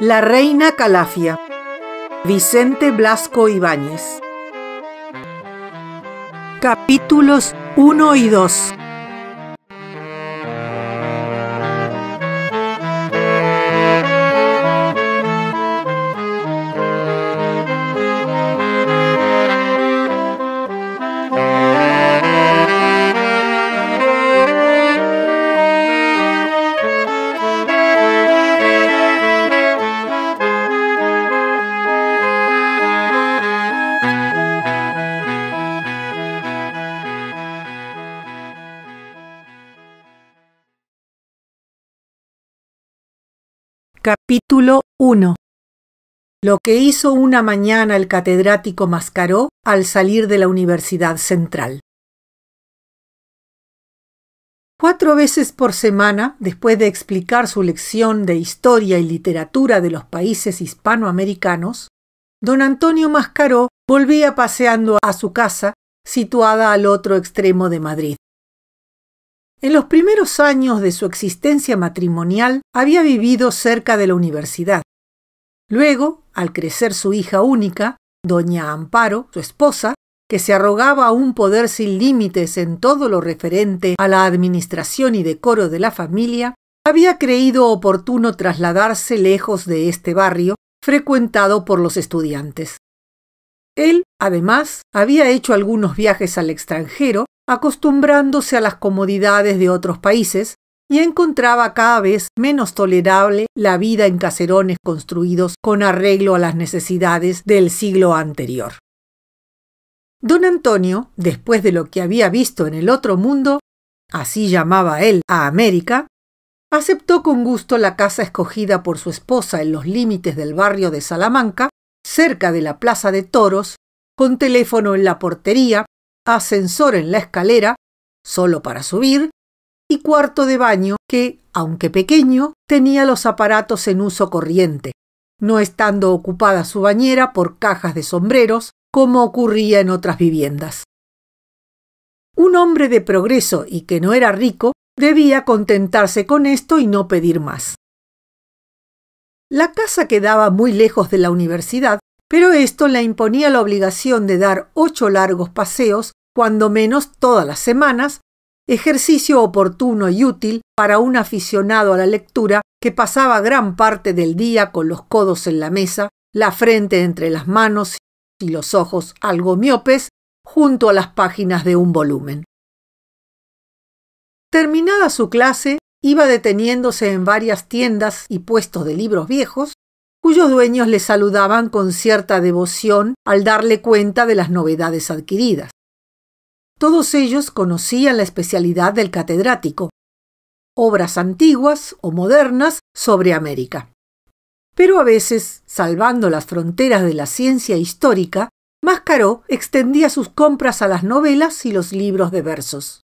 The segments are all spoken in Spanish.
La reina Calafia, Vicente Blasco Ibáñez. Capítulos 1 y 2. Capítulo 1. Lo que hizo una mañana el catedrático Mascaró al salir de la Universidad Central. 4 veces por semana, después de explicar su lección de historia y literatura de los países hispanoamericanos, don Antonio Mascaró volvía paseando a su casa, situada al otro extremo de Madrid. En los primeros años de su existencia matrimonial había vivido cerca de la universidad. Luego, al crecer su hija única, doña Amparo, su esposa, que se arrogaba un poder sin límites en todo lo referente a la administración y decoro de la familia, había creído oportuno trasladarse lejos de este barrio, frecuentado por los estudiantes. Él, además, había hecho algunos viajes al extranjero, acostumbrándose a las comodidades de otros países, y encontraba cada vez menos tolerable la vida en caserones construidos con arreglo a las necesidades del siglo anterior. Don Antonio, después de lo que había visto en el otro mundo, así llamaba él a América, aceptó con gusto la casa escogida por su esposa en los límites del barrio de Salamanca, cerca de la Plaza de Toros, con teléfono en la portería, ascensor en la escalera, solo para subir, y cuarto de baño que, aunque pequeño, tenía los aparatos en uso corriente, no estando ocupada su bañera por cajas de sombreros, como ocurría en otras viviendas. Un hombre de progreso y que no era rico debía contentarse con esto y no pedir más. La casa quedaba muy lejos de la universidad, pero esto le imponía la obligación de dar 8 largos paseos, cuando menos todas las semanas, ejercicio oportuno y útil para un aficionado a la lectura que pasaba gran parte del día con los codos en la mesa, la frente entre las manos y los ojos algo miopes, junto a las páginas de un volumen. Terminada su clase, iba deteniéndose en varias tiendas y puestos de libros viejos, cuyos dueños le saludaban con cierta devoción al darle cuenta de las novedades adquiridas. Todos ellos conocían la especialidad del catedrático, obras antiguas o modernas sobre América. Pero a veces, salvando las fronteras de la ciencia histórica, Mascaró extendía sus compras a las novelas y los libros de versos.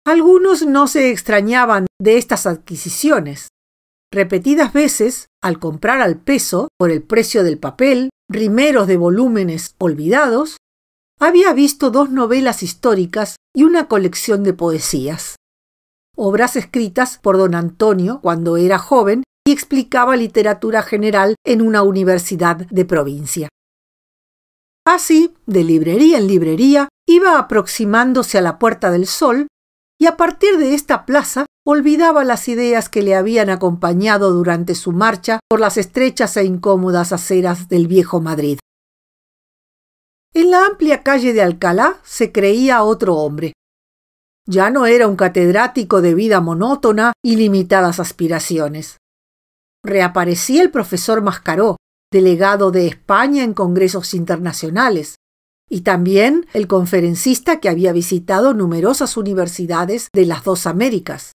Algunos no se extrañaban de estas adquisiciones. Repetidas veces, al comprar al peso, por el precio del papel, rimeros de volúmenes olvidados, había visto 2 novelas históricas y una colección de poesías, obras escritas por don Antonio cuando era joven y explicaba literatura general en una universidad de provincia. Así, de librería en librería, iba aproximándose a la Puerta del Sol y a partir de esta plaza olvidaba las ideas que le habían acompañado durante su marcha por las estrechas e incómodas aceras del viejo Madrid. En la amplia calle de Alcalá se creía otro hombre. Ya no era un catedrático de vida monótona y limitadas aspiraciones. Reaparecía el profesor Mascaró, delegado de España en congresos internacionales, y también el conferencista que había visitado numerosas universidades de las 2 Américas.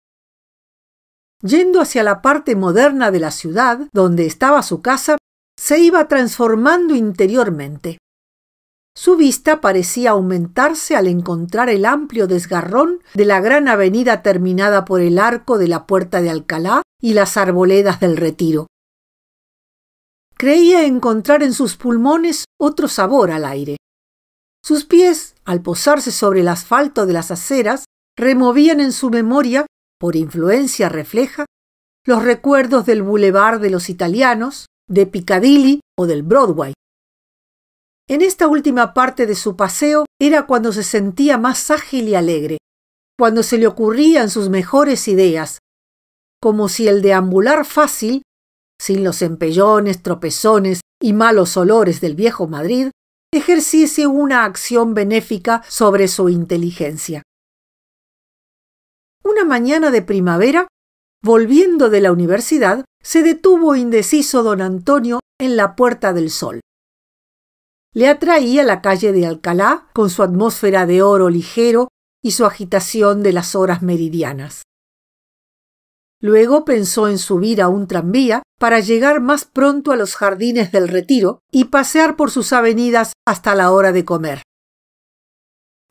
Yendo hacia la parte moderna de la ciudad, donde estaba su casa, se iba transformando interiormente. Su vista parecía aumentarse al encontrar el amplio desgarrón de la gran avenida terminada por el arco de la Puerta de Alcalá y las arboledas del Retiro. Creía encontrar en sus pulmones otro sabor al aire. Sus pies, al posarse sobre el asfalto de las aceras, removían en su memoria, por influencia refleja, los recuerdos del Boulevard de los Italianos, de Piccadilly o del Broadway. En esta última parte de su paseo era cuando se sentía más ágil y alegre, cuando se le ocurrían sus mejores ideas, como si el deambular fácil, sin los empellones, tropezones y malos olores del viejo Madrid, ejerciese una acción benéfica sobre su inteligencia. Una mañana de primavera, volviendo de la universidad, se detuvo indeciso don Antonio en la Puerta del Sol. Le atraía la calle de Alcalá con su atmósfera de oro ligero y su agitación de las horas meridianas. Luego pensó en subir a un tranvía para llegar más pronto a los jardines del Retiro y pasear por sus avenidas hasta la hora de comer.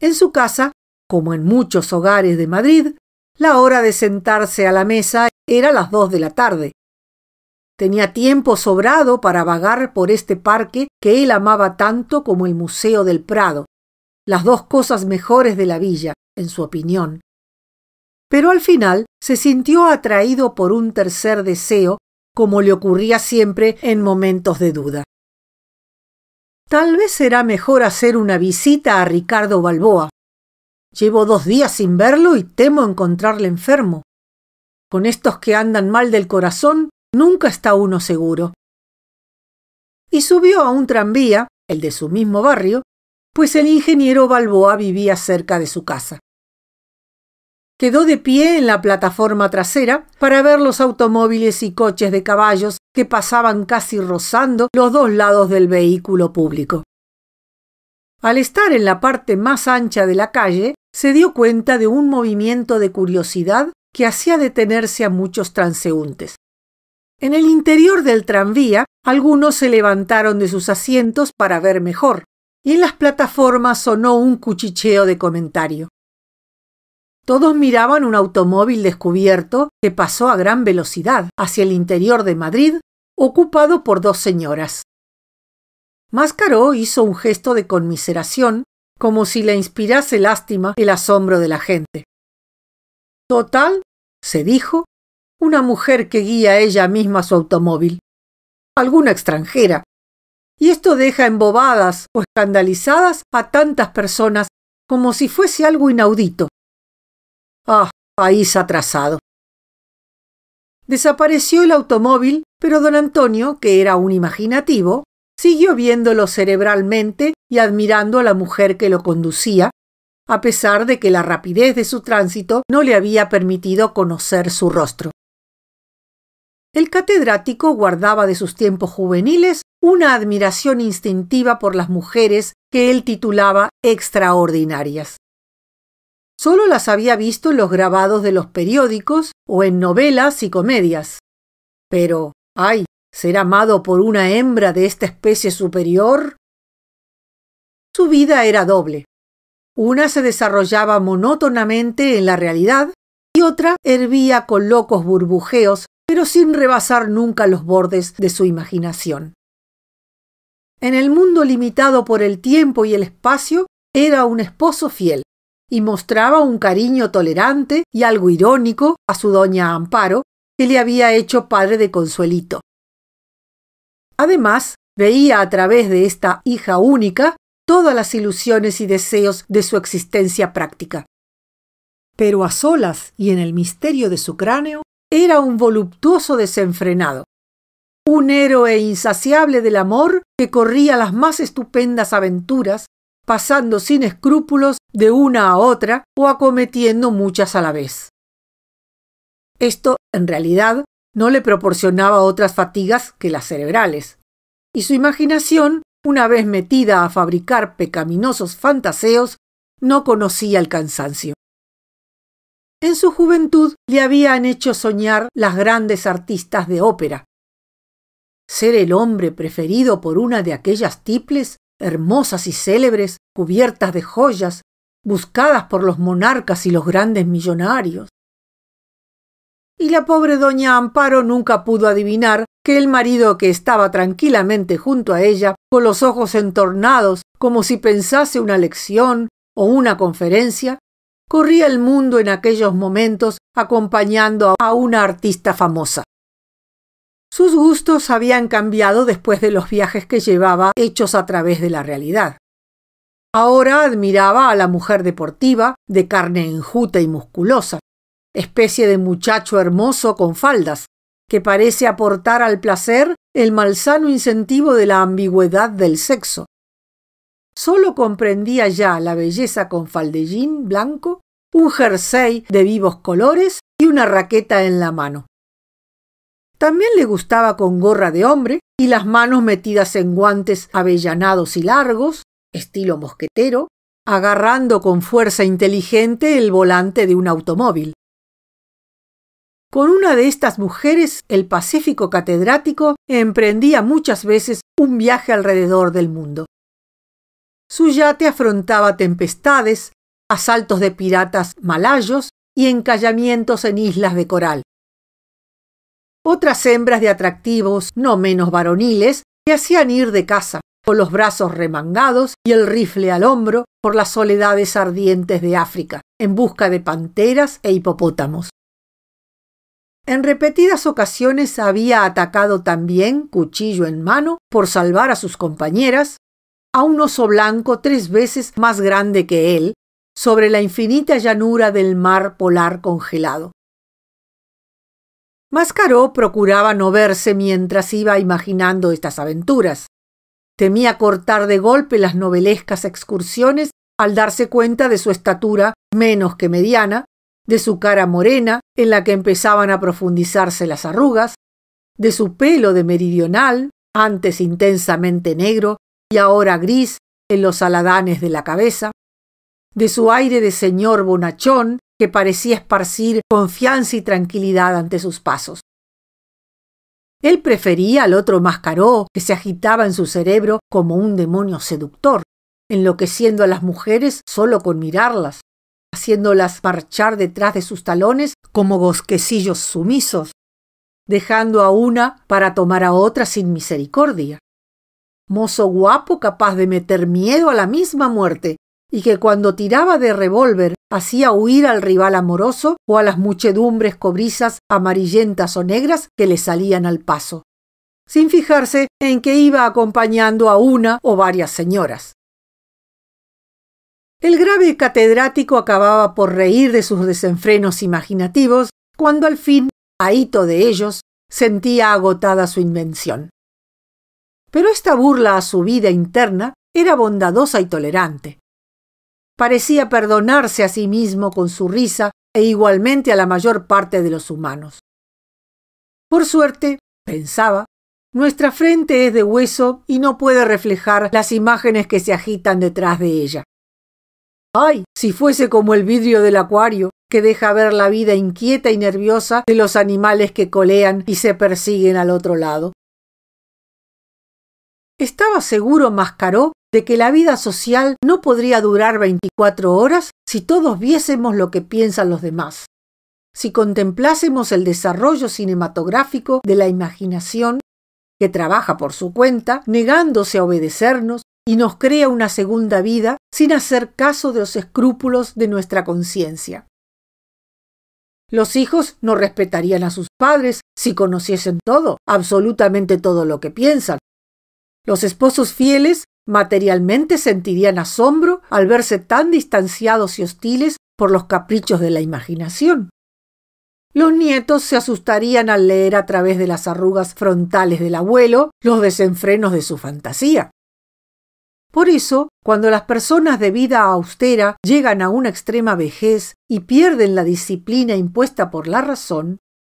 En su casa, como en muchos hogares de Madrid, la hora de sentarse a la mesa era las 2 de la tarde. Tenía tiempo sobrado para vagar por este parque que él amaba tanto como el Museo del Prado, las dos cosas mejores de la villa, en su opinión. Pero al final se sintió atraído por un tercer deseo, como le ocurría siempre en momentos de duda. Tal vez será mejor hacer una visita a Ricardo Balboa. Llevo 2 días sin verlo y temo encontrarle enfermo. Con estos que andan mal del corazón, nunca está uno seguro. Y subió a un tranvía, el de su mismo barrio, pues el ingeniero Balboa vivía cerca de su casa. Quedó de pie en la plataforma trasera para ver los automóviles y coches de caballos que pasaban casi rozando los 2 lados del vehículo público. Al estar en la parte más ancha de la calle, se dio cuenta de un movimiento de curiosidad que hacía detenerse a muchos transeúntes. En el interior del tranvía, algunos se levantaron de sus asientos para ver mejor, y en las plataformas sonó un cuchicheo de comentario. Todos miraban un automóvil descubierto que pasó a gran velocidad hacia el interior de Madrid, ocupado por 2 señoras. Mascaró hizo un gesto de conmiseración, como si le inspirase lástima el asombro de la gente. Total, se dijo, una mujer que guía ella misma su automóvil. Alguna extranjera. Y esto deja embobadas o escandalizadas a tantas personas como si fuese algo inaudito. Ah, país atrasado. Desapareció el automóvil, pero don Antonio, que era un imaginativo, siguió viéndolo cerebralmente y admirando a la mujer que lo conducía, a pesar de que la rapidez de su tránsito no le había permitido conocer su rostro. El catedrático guardaba de sus tiempos juveniles una admiración instintiva por las mujeres que él titulaba extraordinarias. Solo las había visto en los grabados de los periódicos o en novelas y comedias. Pero, ¡ay!, ¿ser amado por una hembra de esta especie superior? Su vida era doble. Una se desarrollaba monótonamente en la realidad y otra hervía con locos burbujeos, pero sin rebasar nunca los bordes de su imaginación. En el mundo limitado por el tiempo y el espacio, era un esposo fiel y mostraba un cariño tolerante y algo irónico a su doña Amparo, que le había hecho padre de Consuelito. Además, veía a través de esta hija única todas las ilusiones y deseos de su existencia práctica. Pero a solas y en el misterio de su cráneo, era un voluptuoso desenfrenado, un héroe insaciable del amor que corría las más estupendas aventuras, pasando sin escrúpulos de una a otra o acometiendo muchas a la vez. Esto, en realidad, no le proporcionaba otras fatigas que las cerebrales, y su imaginación, una vez metida a fabricar pecaminosos fantaseos, no conocía el cansancio. En su juventud le habían hecho soñar las grandes artistas de ópera. Ser el hombre preferido por una de aquellas tiples, hermosas y célebres, cubiertas de joyas, buscadas por los monarcas y los grandes millonarios. Y la pobre doña Amparo nunca pudo adivinar que el marido que estaba tranquilamente junto a ella, con los ojos entornados como si pensase una lección o una conferencia, corría el mundo en aquellos momentos acompañando a una artista famosa. Sus gustos habían cambiado después de los viajes que llevaba hechos a través de la realidad. Ahora admiraba a la mujer deportiva, de carne enjuta y musculosa, especie de muchacho hermoso con faldas, que parece aportar al placer el malsano incentivo de la ambigüedad del sexo. Solo comprendía ya la belleza con faldellín blanco, un jersey de vivos colores y una raqueta en la mano. También le gustaba con gorra de hombre y las manos metidas en guantes avellanados y largos, estilo mosquetero, agarrando con fuerza inteligente el volante de un automóvil. Con una de estas mujeres, el pacífico catedrático emprendía muchas veces un viaje alrededor del mundo. Su yate afrontaba tempestades, asaltos de piratas malayos y encallamientos en islas de coral. Otras hembras de atractivos no menos varoniles le hacían ir de caza, con los brazos remangados y el rifle al hombro, por las soledades ardientes de África, en busca de panteras e hipopótamos. En repetidas ocasiones había atacado también, cuchillo en mano, por salvar a sus compañeras, a un oso blanco 3 veces más grande que él, sobre la infinita llanura del mar polar congelado. Mascaró procuraba no verse mientras iba imaginando estas aventuras. Temía cortar de golpe las novelescas excursiones al darse cuenta de su estatura menos que mediana, de su cara morena en la que empezaban a profundizarse las arrugas, de su pelo de meridional, antes intensamente negro y ahora gris en los aladanes de la cabeza, de su aire de señor bonachón que parecía esparcir confianza y tranquilidad ante sus pasos. Él prefería al otro Mascaró que se agitaba en su cerebro como un demonio seductor, enloqueciendo a las mujeres solo con mirarlas, haciéndolas marchar detrás de sus talones como bosquecillos sumisos, dejando a una para tomar a otra sin misericordia. Mozo guapo capaz de meter miedo a la misma muerte y que cuando tiraba de revólver hacía huir al rival amoroso o a las muchedumbres cobrizas amarillentas o negras que le salían al paso, sin fijarse en que iba acompañando a una o varias señoras. El grave catedrático acababa por reír de sus desenfrenos imaginativos cuando al fin, ahito de ellos, sentía agotada su invención. Pero esta burla a su vida interna era bondadosa y tolerante. Parecía perdonarse a sí mismo con su risa e igualmente a la mayor parte de los humanos. Por suerte, pensaba, nuestra frente es de hueso y no puede reflejar las imágenes que se agitan detrás de ella. ¡Ay! Si fuese como el vidrio del acuario, que deja ver la vida inquieta y nerviosa de los animales que colean y se persiguen al otro lado. Estaba seguro Mascaró de que la vida social no podría durar 24 horas si todos viésemos lo que piensan los demás, si contemplásemos el desarrollo cinematográfico de la imaginación, que trabaja por su cuenta, negándose a obedecernos y nos crea una segunda vida sin hacer caso de los escrúpulos de nuestra conciencia. Los hijos no respetarían a sus padres si conociesen todo, absolutamente todo lo que piensan. Los esposos fieles materialmente sentirían asombro al verse tan distanciados y hostiles por los caprichos de la imaginación. Los nietos se asustarían al leer a través de las arrugas frontales del abuelo los desenfrenos de su fantasía. Por eso, cuando las personas de vida austera llegan a una extrema vejez y pierden la disciplina impuesta por la razón,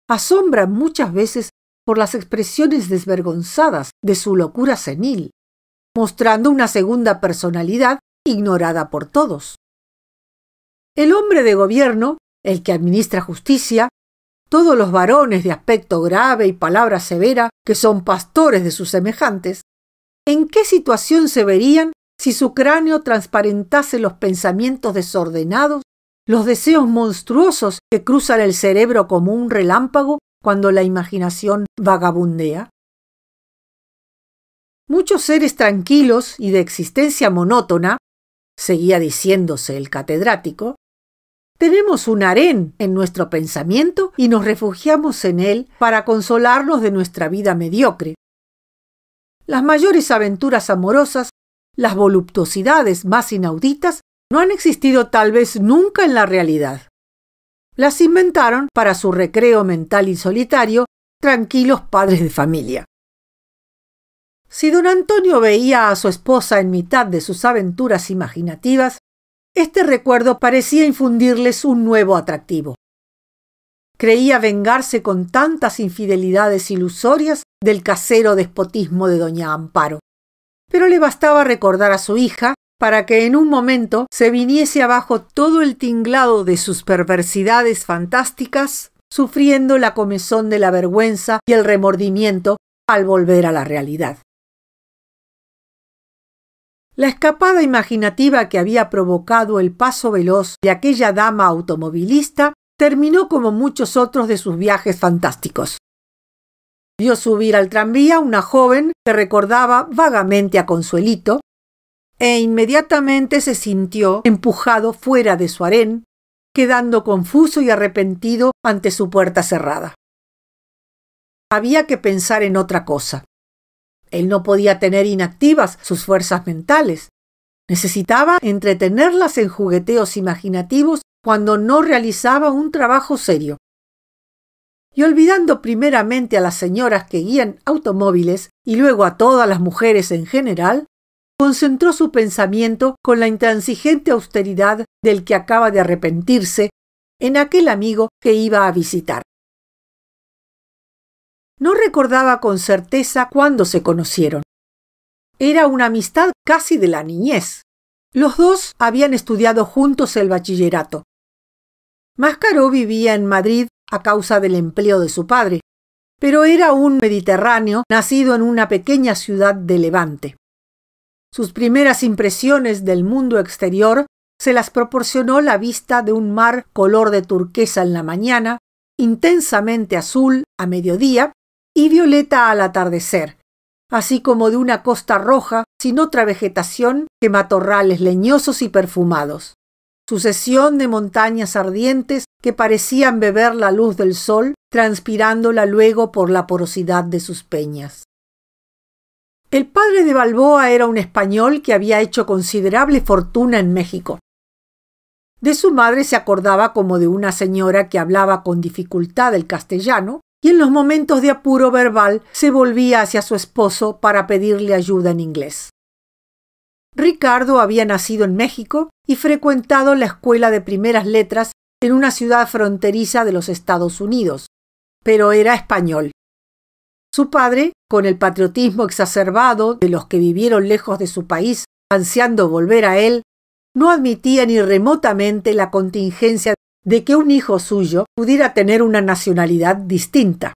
asombran muchas veces por las expresiones desvergonzadas de su locura senil, mostrando una segunda personalidad ignorada por todos. El hombre de gobierno, el que administra justicia, todos los varones de aspecto grave y palabra severa que son pastores de sus semejantes, ¿en qué situación se verían si su cráneo transparentase los pensamientos desordenados, los deseos monstruosos que cruzan el cerebro como un relámpago cuando la imaginación vagabundea? Muchos seres tranquilos y de existencia monótona, seguía diciéndose el catedrático, Tenemos un harén en nuestro pensamiento y nos refugiamos en él para consolarnos de nuestra vida mediocre. Las mayores aventuras amorosas, las voluptuosidades más inauditas, no han existido tal vez nunca en la realidad. Las inventaron para su recreo mental y solitario, tranquilos padres de familia. Si don Antonio veía a su esposa en mitad de sus aventuras imaginativas, este recuerdo parecía infundirles un nuevo atractivo. Creía vengarse con tantas infidelidades ilusorias del casero despotismo de doña Amparo. Pero le bastaba recordar a su hija para que en un momento se viniese abajo todo el tinglado de sus perversidades fantásticas, sufriendo la comezón de la vergüenza y el remordimiento al volver a la realidad. La escapada imaginativa que había provocado el paso veloz de aquella dama automovilista terminó como muchos otros de sus viajes fantásticos. Vio subir al tranvía una joven que recordaba vagamente a Consuelito e inmediatamente se sintió empujado fuera de su harén, quedando confuso y arrepentido ante su puerta cerrada. Había que pensar en otra cosa. Él no podía tener inactivas sus fuerzas mentales. Necesitaba entretenerlas en jugueteos imaginativos cuando no realizaba un trabajo serio. Y olvidando primeramente a las señoras que guían automóviles y luego a todas las mujeres en general, concentró su pensamiento con la intransigente austeridad del que acaba de arrepentirse en aquel amigo que iba a visitar. No recordaba con certeza cuándo se conocieron. Era una amistad casi de la niñez. Los dos habían estudiado juntos el bachillerato. Mascaró vivía en Madrid a causa del empleo de su padre, pero era un mediterráneo nacido en una pequeña ciudad de Levante. Sus primeras impresiones del mundo exterior se las proporcionó la vista de un mar color de turquesa en la mañana, intensamente azul a mediodía y violeta al atardecer, así como de una costa roja sin otra vegetación que matorrales leñosos y perfumados, sucesión de montañas ardientes que parecían beber la luz del sol, transpirándola luego por la porosidad de sus peñas. El padre de Balboa era un español que había hecho considerable fortuna en México. De su madre se acordaba como de una señora que hablaba con dificultad el castellano y en los momentos de apuro verbal se volvía hacia su esposo para pedirle ayuda en inglés. Ricardo había nacido en México y frecuentado la escuela de primeras letras en una ciudad fronteriza de los Estados Unidos, pero era español. Su padre, con el patriotismo exacerbado de los que vivieron lejos de su país, ansiando volver a él, no admitía ni remotamente la contingencia de que un hijo suyo pudiera tener una nacionalidad distinta.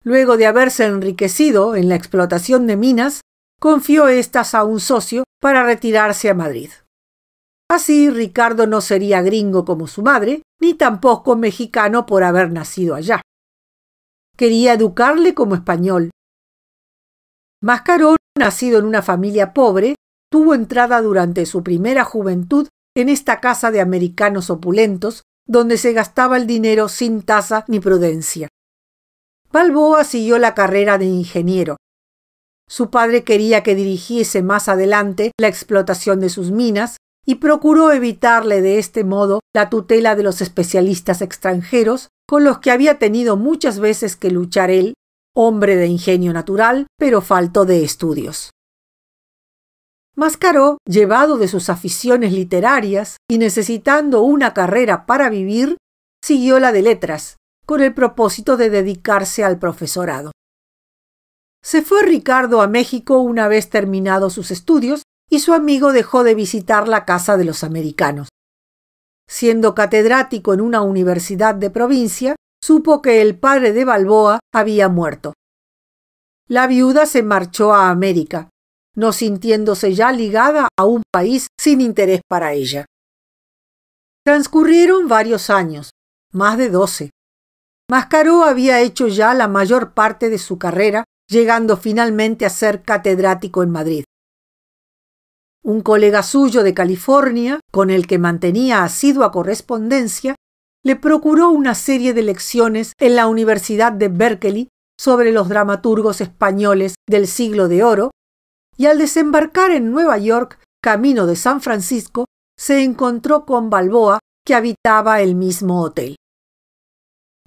Luego de haberse enriquecido en la explotación de minas, confió éstas a un socio para retirarse a Madrid. Así, Ricardo no sería gringo como su madre, ni tampoco mexicano por haber nacido allá. Quería educarle como español. Mascaró, nacido en una familia pobre, tuvo entrada durante su primera juventud en esta casa de americanos opulentos, donde se gastaba el dinero sin tasa ni prudencia. Balboa siguió la carrera de ingeniero. Su padre quería que dirigiese más adelante la explotación de sus minas y procuró evitarle de este modo la tutela de los especialistas extranjeros con los que había tenido muchas veces que luchar él, hombre de ingenio natural, pero falto de estudios. Mascaró, llevado de sus aficiones literarias y necesitando una carrera para vivir, siguió la de letras, con el propósito de dedicarse al profesorado. Se fue Ricardo a México una vez terminados sus estudios y su amigo dejó de visitar la casa de los americanos. Siendo catedrático en una universidad de provincia, supo que el padre de Balboa había muerto. La viuda se marchó a América, no sintiéndose ya ligada a un país sin interés para ella. Transcurrieron varios años, más de 12. Mascaró había hecho ya la mayor parte de su carrera, llegando finalmente a ser catedrático en Madrid. Un colega suyo de California, con el que mantenía asidua correspondencia, le procuró una serie de lecciones en la Universidad de Berkeley sobre los dramaturgos españoles del Siglo de Oro, y al desembarcar en Nueva York, camino de San Francisco, se encontró con Balboa, que habitaba el mismo hotel.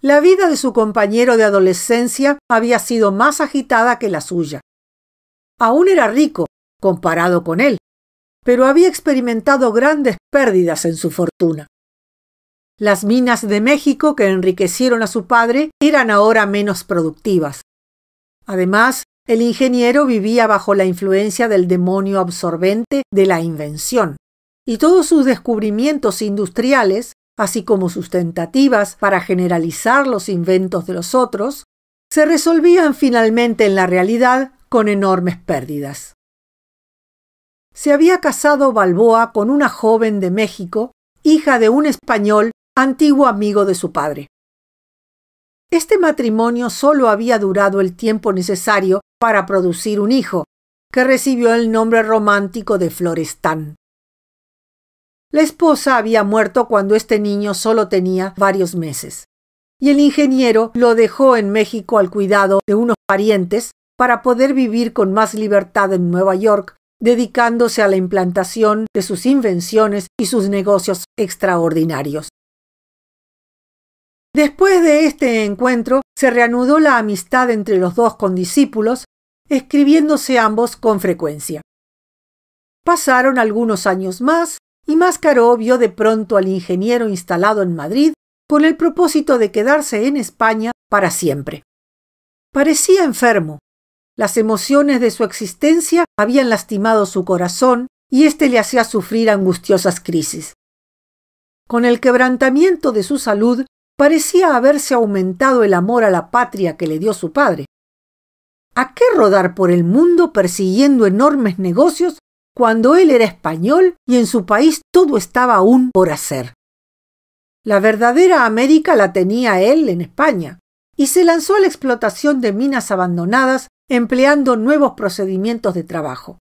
La vida de su compañero de adolescencia había sido más agitada que la suya. Aún era rico, comparado con él, pero había experimentado grandes pérdidas en su fortuna. Las minas de México que enriquecieron a su padre eran ahora menos productivas. Además, el ingeniero vivía bajo la influencia del demonio absorbente de la invención, y todos sus descubrimientos industriales, así como sus tentativas para generalizar los inventos de los otros, se resolvían finalmente en la realidad con enormes pérdidas. Se había casado Balboa con una joven de México, hija de un español antiguo amigo de su padre. Este matrimonio solo había durado el tiempo necesario para producir un hijo, que recibió el nombre romántico de Florestan. La esposa había muerto cuando este niño solo tenía varios meses, y el ingeniero lo dejó en México al cuidado de unos parientes para poder vivir con más libertad en Nueva York, dedicándose a la implantación de sus invenciones y sus negocios extraordinarios. Después de este encuentro, se reanudó la amistad entre los dos condiscípulos, escribiéndose ambos con frecuencia. Pasaron algunos años más, y Mascaró vio de pronto al ingeniero instalado en Madrid con el propósito de quedarse en España para siempre. Parecía enfermo. Las emociones de su existencia habían lastimado su corazón y éste le hacía sufrir angustiosas crisis. Con el quebrantamiento de su salud, parecía haberse aumentado el amor a la patria que le dio su padre. ¿A qué rodar por el mundo persiguiendo enormes negocios cuando él era español y en su país todo estaba aún por hacer? La verdadera América la tenía él en España, y se lanzó a la explotación de minas abandonadas empleando nuevos procedimientos de trabajo,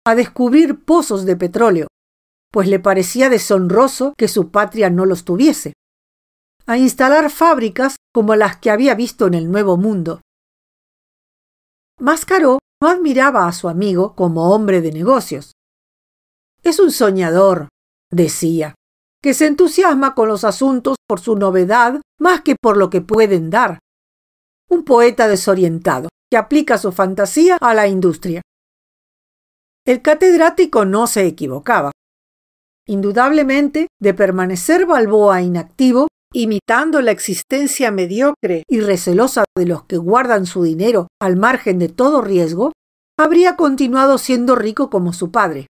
a descubrir pozos de petróleo, pues le parecía deshonroso que su patria no los tuviese, a instalar fábricas como las que había visto en el Nuevo Mundo. Mascaró no admiraba a su amigo como hombre de negocios. Es un soñador, decía, que se entusiasma con los asuntos por su novedad más que por lo que pueden dar. Un poeta desorientado, que aplica su fantasía a la industria. El catedrático no se equivocaba. Indudablemente, de permanecer Balboa inactivo, imitando la existencia mediocre y recelosa de los que guardan su dinero al margen de todo riesgo, habría continuado siendo rico como su padre.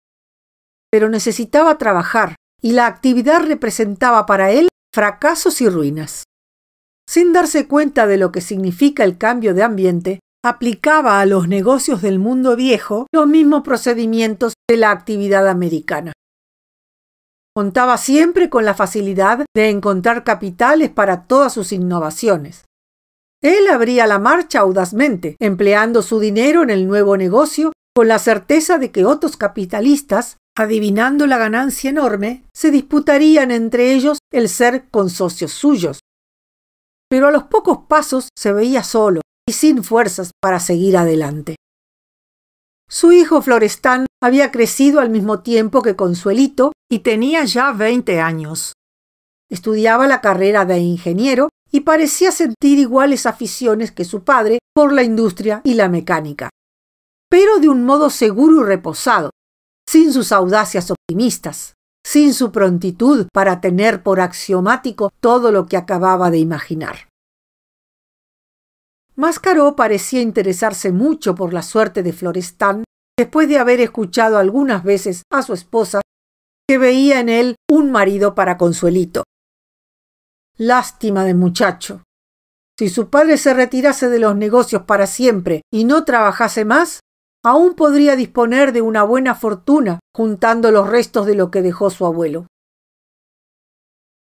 Pero necesitaba trabajar, y la actividad representaba para él fracasos y ruinas. Sin darse cuenta de lo que significa el cambio de ambiente, aplicaba a los negocios del mundo viejo los mismos procedimientos de la actividad americana. Contaba siempre con la facilidad de encontrar capitales para todas sus innovaciones. Él abría la marcha audazmente, empleando su dinero en el nuevo negocio con la certeza de que otros capitalistas, adivinando la ganancia enorme, se disputarían entre ellos el ser consocios suyos. Pero a los pocos pasos se veía solo y sin fuerzas para seguir adelante. Su hijo Florestan había crecido al mismo tiempo que Consuelito y tenía ya 20 años. Estudiaba la carrera de ingeniero y parecía sentir iguales aficiones que su padre por la industria y la mecánica, pero de un modo seguro y reposado, sin sus audacias optimistas, sin su prontitud para tener por axiomático todo lo que acababa de imaginar. Mascaró parecía interesarse mucho por la suerte de Florestan, después de haber escuchado algunas veces a su esposa que veía en él un marido para Consuelito. Lástima de muchacho. Si su padre se retirase de los negocios para siempre y no trabajase más, aún podría disponer de una buena fortuna juntando los restos de lo que dejó su abuelo.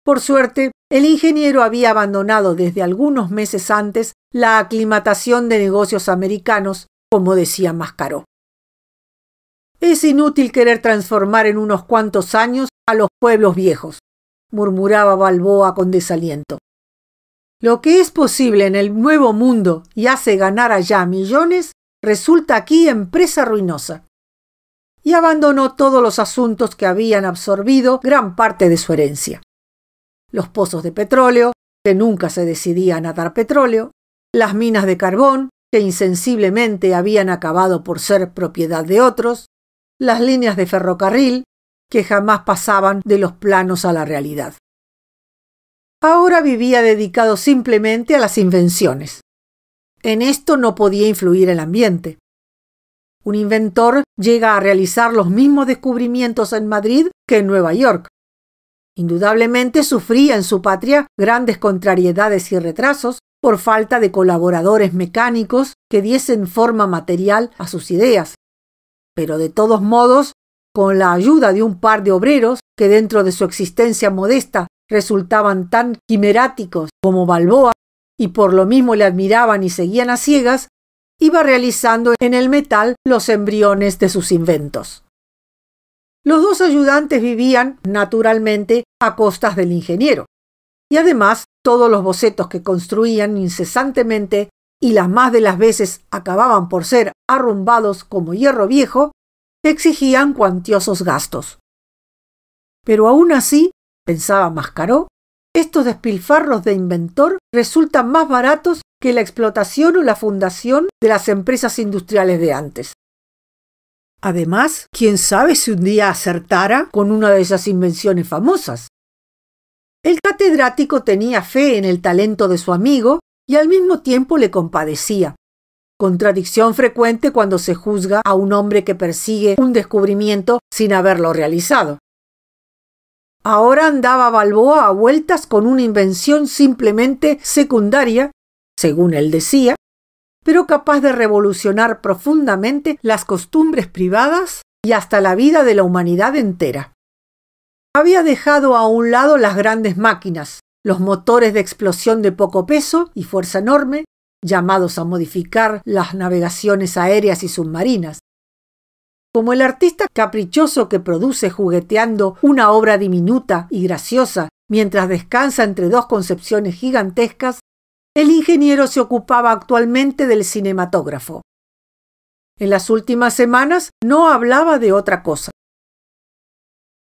Por suerte, el ingeniero había abandonado desde algunos meses antes la aclimatación de negocios americanos, como decía Mascaró. Es inútil querer transformar en unos cuantos años a los pueblos viejos, murmuraba Balboa con desaliento. Lo que es posible en el nuevo mundo y hace ganar allá millones, resulta aquí empresa ruinosa. Y abandonó todos los asuntos que habían absorbido gran parte de su herencia. Los pozos de petróleo, que nunca se decidían a dar petróleo, las minas de carbón, que insensiblemente habían acabado por ser propiedad de otros, las líneas de ferrocarril, que jamás pasaban de los planos a la realidad. Ahora vivía dedicado simplemente a las invenciones. En esto no podía influir el ambiente. Un inventor llega a realizar los mismos descubrimientos en Madrid que en Nueva York. Indudablemente sufría en su patria grandes contrariedades y retrasos por falta de colaboradores mecánicos que diesen forma material a sus ideas. Pero de todos modos, con la ayuda de un par de obreros que dentro de su existencia modesta resultaban tan quimeráticos como Balboa y por lo mismo le admiraban y seguían a ciegas, iba realizando en el metal los embriones de sus inventos. Los dos ayudantes vivían, naturalmente, a costas del ingeniero, y además todos los bocetos que construían incesantemente y las más de las veces acababan por ser arrumbados como hierro viejo, exigían cuantiosos gastos. Pero aún así, pensaba Mascaró, estos despilfarros de inventor resultan más baratos que la explotación o la fundación de las empresas industriales de antes. Además, quién sabe si un día acertara con una de esas invenciones famosas. El catedrático tenía fe en el talento de su amigo y al mismo tiempo le compadecía. Contradicción frecuente cuando se juzga a un hombre que persigue un descubrimiento sin haberlo realizado. Ahora andaba Balboa a vueltas con una invención simplemente secundaria, según él decía, pero capaz de revolucionar profundamente las costumbres privadas y hasta la vida de la humanidad entera. Había dejado a un lado las grandes máquinas, los motores de explosión de poco peso y fuerza enorme, llamados a modificar las navegaciones aéreas y submarinas. Como el artista caprichoso que produce jugueteando una obra diminuta y graciosa mientras descansa entre dos concepciones gigantescas, el ingeniero se ocupaba actualmente del cinematógrafo. En las últimas semanas no hablaba de otra cosa.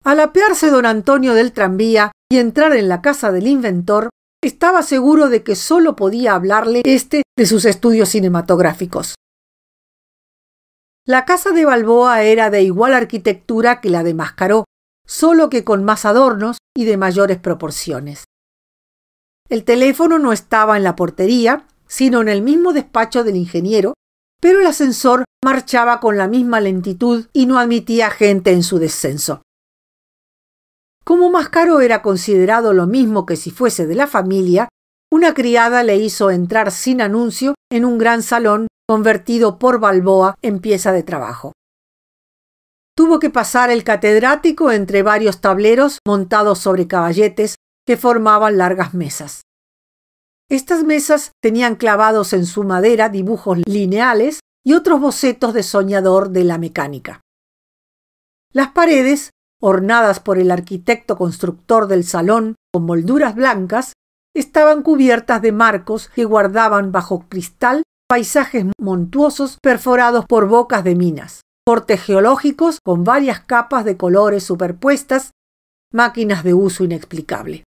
Al apearse don Antonio del tranvía y entrar en la casa del inventor, estaba seguro de que sólo podía hablarle de sus estudios cinematográficos. La casa de Balboa era de igual arquitectura que la de Mascaró, solo que con más adornos y de mayores proporciones. El teléfono no estaba en la portería, sino en el mismo despacho del ingeniero, pero el ascensor marchaba con la misma lentitud y no admitía gente en su descenso. Como Mascaró era considerado lo mismo que si fuese de la familia, una criada le hizo entrar sin anuncio en un gran salón convertido por Balboa en pieza de trabajo. Tuvo que pasar el catedrático entre varios tableros montados sobre caballetes que formaban largas mesas. Estas mesas tenían clavados en su madera dibujos lineales y otros bocetos de soñador de la mecánica. Las paredes, ornadas por el arquitecto constructor del salón con molduras blancas, estaban cubiertas de marcos que guardaban bajo cristal paisajes montuosos perforados por bocas de minas, cortes geológicos con varias capas de colores superpuestas, máquinas de uso inexplicable.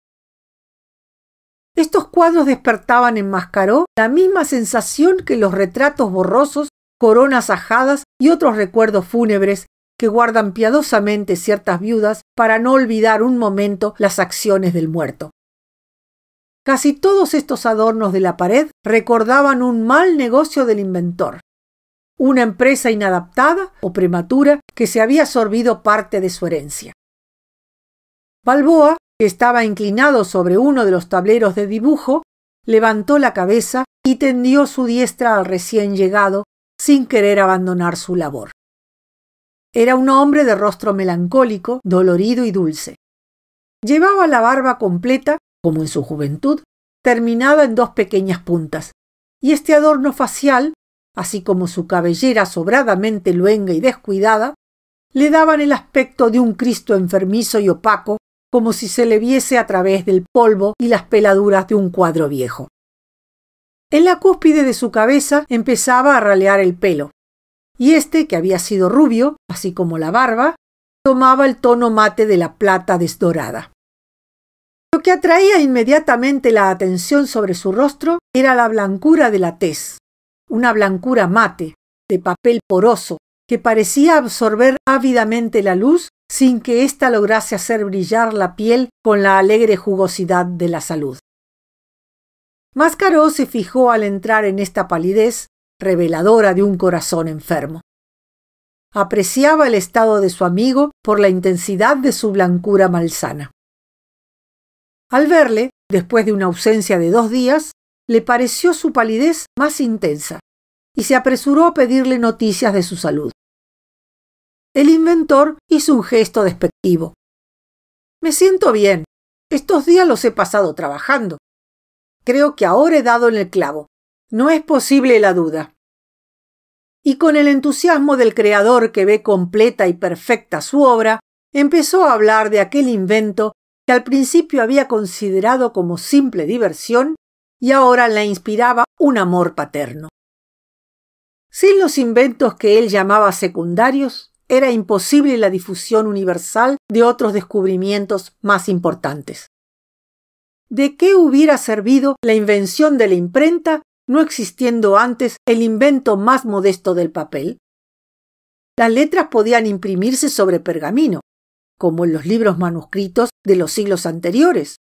Estos cuadros despertaban en Mascaró la misma sensación que los retratos borrosos, coronas ajadas y otros recuerdos fúnebres que guardan piadosamente ciertas viudas para no olvidar un momento las acciones del muerto. Casi todos estos adornos de la pared recordaban un mal negocio del inventor, una empresa inadaptada o prematura que se había sorbido parte de su herencia. Balboa, que estaba inclinado sobre uno de los tableros de dibujo, levantó la cabeza y tendió su diestra al recién llegado, sin querer abandonar su labor. Era un hombre de rostro melancólico, dolorido y dulce. Llevaba la barba completa, como en su juventud, terminada en dos pequeñas puntas, y este adorno facial, así como su cabellera sobradamente luenga y descuidada, le daban el aspecto de un Cristo enfermizo y opaco, como si se le viese a través del polvo y las peladuras de un cuadro viejo. En la cúspide de su cabeza empezaba a ralear el pelo, y este, que había sido rubio, así como la barba, tomaba el tono mate de la plata desdorada. Lo que atraía inmediatamente la atención sobre su rostro era la blancura de la tez, una blancura mate, de papel poroso, que parecía absorber ávidamente la luz sin que ésta lograse hacer brillar la piel con la alegre jugosidad de la salud. Mascaró se fijó al entrar en esta palidez, reveladora de un corazón enfermo. Apreciaba el estado de su amigo por la intensidad de su blancura malsana. Al verle, después de una ausencia de 2 días, le pareció su palidez más intensa y se apresuró a pedirle noticias de su salud. El inventor hizo un gesto despectivo. «Me siento bien. Estos días los he pasado trabajando. Creo que ahora he dado en el clavo. No es posible la duda». Y con el entusiasmo del creador que ve completa y perfecta su obra, empezó a hablar de aquel invento que al principio había considerado como simple diversión y ahora le inspiraba un amor paterno. Sin los inventos que él llamaba secundarios, era imposible la difusión universal de otros descubrimientos más importantes. ¿De qué hubiera servido la invención de la imprenta, no existiendo antes el invento más modesto del papel? Las letras podían imprimirse sobre pergamino, como en los libros manuscritos de los siglos anteriores,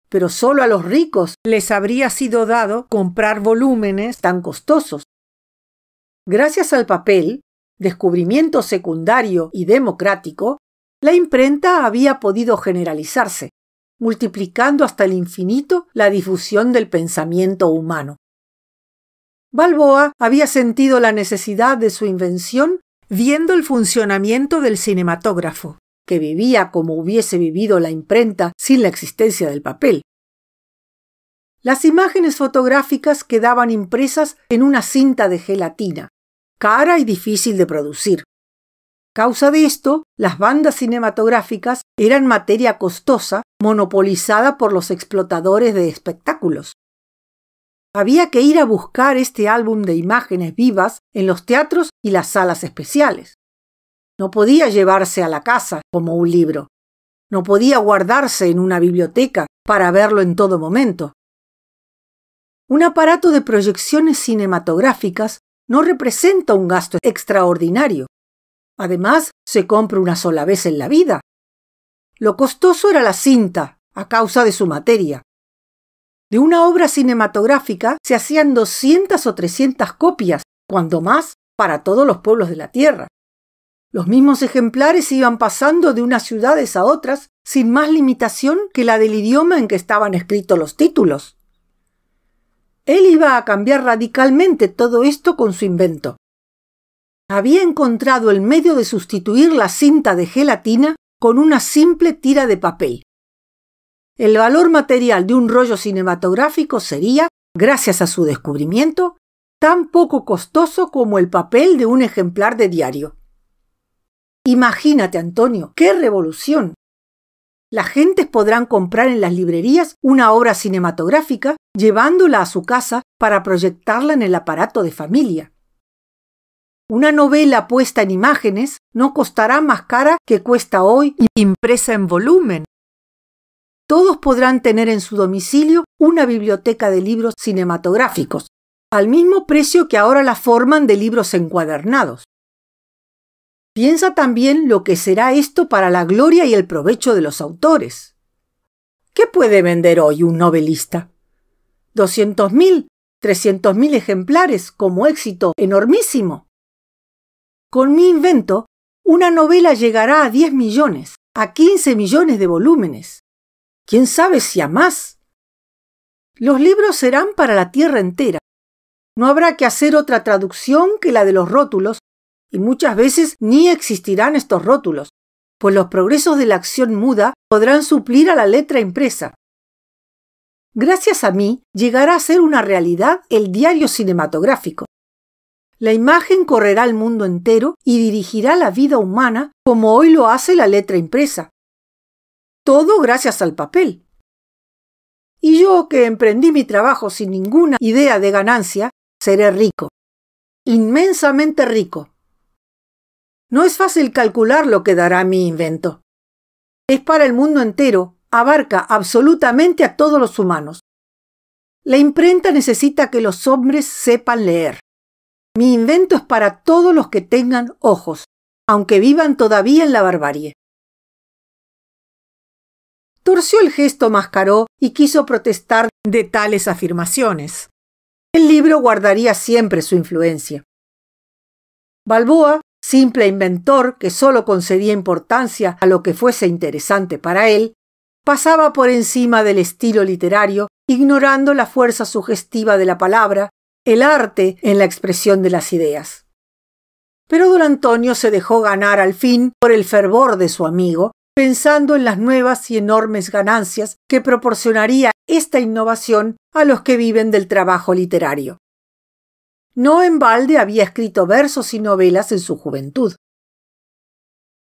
pero solo a los ricos les habría sido dado comprar volúmenes tan costosos. Gracias al papel, descubrimiento secundario y democrático, la imprenta había podido generalizarse, multiplicando hasta el infinito la difusión del pensamiento humano. Balboa había sentido la necesidad de su invención viendo el funcionamiento del cinematógrafo, que vivía como hubiese vivido la imprenta sin la existencia del papel. Las imágenes fotográficas quedaban impresas en una cinta de gelatina, cara y difícil de producir. Causa de esto, las bandas cinematográficas eran materia costosa, monopolizada por los explotadores de espectáculos. Había que ir a buscar este álbum de imágenes vivas en los teatros y las salas especiales. No podía llevarse a la casa como un libro. No podía guardarse en una biblioteca para verlo en todo momento. Un aparato de proyecciones cinematográficas no representa un gasto extraordinario. Además, se compra una sola vez en la vida. Lo costoso era la cinta, a causa de su materia. De una obra cinematográfica se hacían 200 o 300 copias, cuando más, para todos los pueblos de la tierra. Los mismos ejemplares iban pasando de unas ciudades a otras sin más limitación que la del idioma en que estaban escritos los títulos. Él iba a cambiar radicalmente todo esto con su invento. Había encontrado el medio de sustituir la cinta de gelatina con una simple tira de papel. El valor material de un rollo cinematográfico sería, gracias a su descubrimiento, tan poco costoso como el papel de un ejemplar de diario. Imagínate, Antonio, ¡qué revolución! Las gentes podrán comprar en las librerías una obra cinematográfica llevándola a su casa para proyectarla en el aparato de familia. Una novela puesta en imágenes no costará más cara que cuesta hoy impresa en volumen. Todos podrán tener en su domicilio una biblioteca de libros cinematográficos, al mismo precio que ahora la forman de libros encuadernados. Piensa también lo que será esto para la gloria y el provecho de los autores. ¿Qué puede vender hoy un novelista? 200.000, 300.000 ejemplares como éxito enormísimo. Con mi invento, una novela llegará a 10 millones, a 15 millones de volúmenes. ¿Quién sabe si a más? Los libros serán para la tierra entera. No habrá que hacer otra traducción que la de los rótulos, y muchas veces ni existirán estos rótulos, pues los progresos de la acción muda podrán suplir a la letra impresa. Gracias a mí, llegará a ser una realidad el diario cinematográfico. La imagen correrá el mundo entero y dirigirá la vida humana como hoy lo hace la letra impresa. Todo gracias al papel. Y yo, que emprendí mi trabajo sin ninguna idea de ganancia, seré rico. Inmensamente rico. No es fácil calcular lo que dará mi invento. Es para el mundo entero, abarca absolutamente a todos los humanos. La imprenta necesita que los hombres sepan leer. Mi invento es para todos los que tengan ojos, aunque vivan todavía en la barbarie. Torció el gesto Mascaró y quiso protestar de tales afirmaciones. El libro guardaría siempre su influencia. Balboa, simple inventor que solo concedía importancia a lo que fuese interesante para él, pasaba por encima del estilo literario, ignorando la fuerza sugestiva de la palabra, el arte en la expresión de las ideas. Pero don Antonio se dejó ganar al fin por el fervor de su amigo, pensando en las nuevas y enormes ganancias que proporcionaría esta innovación a los que viven del trabajo literario. No en balde había escrito versos y novelas en su juventud.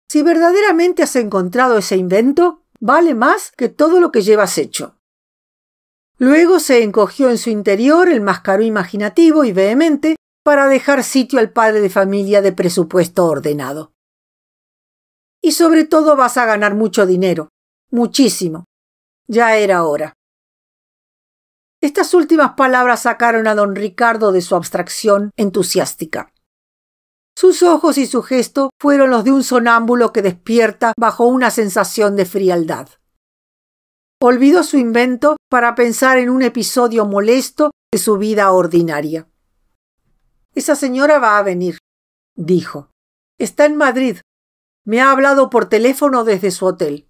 Si verdaderamente has encontrado ese invento, vale más que todo lo que llevas hecho. Luego se encogió en su interior el Mascaró imaginativo y vehemente para dejar sitio al padre de familia de presupuesto ordenado. Y sobre todo vas a ganar mucho dinero, muchísimo. Ya era hora. Estas últimas palabras sacaron a don Ricardo de su abstracción entusiástica. Sus ojos y su gesto fueron los de un sonámbulo que despierta bajo una sensación de frialdad. Olvidó su invento para pensar en un episodio molesto de su vida ordinaria. «Esa señora va a venir», dijo. «Está en Madrid. Me ha hablado por teléfono desde su hotel».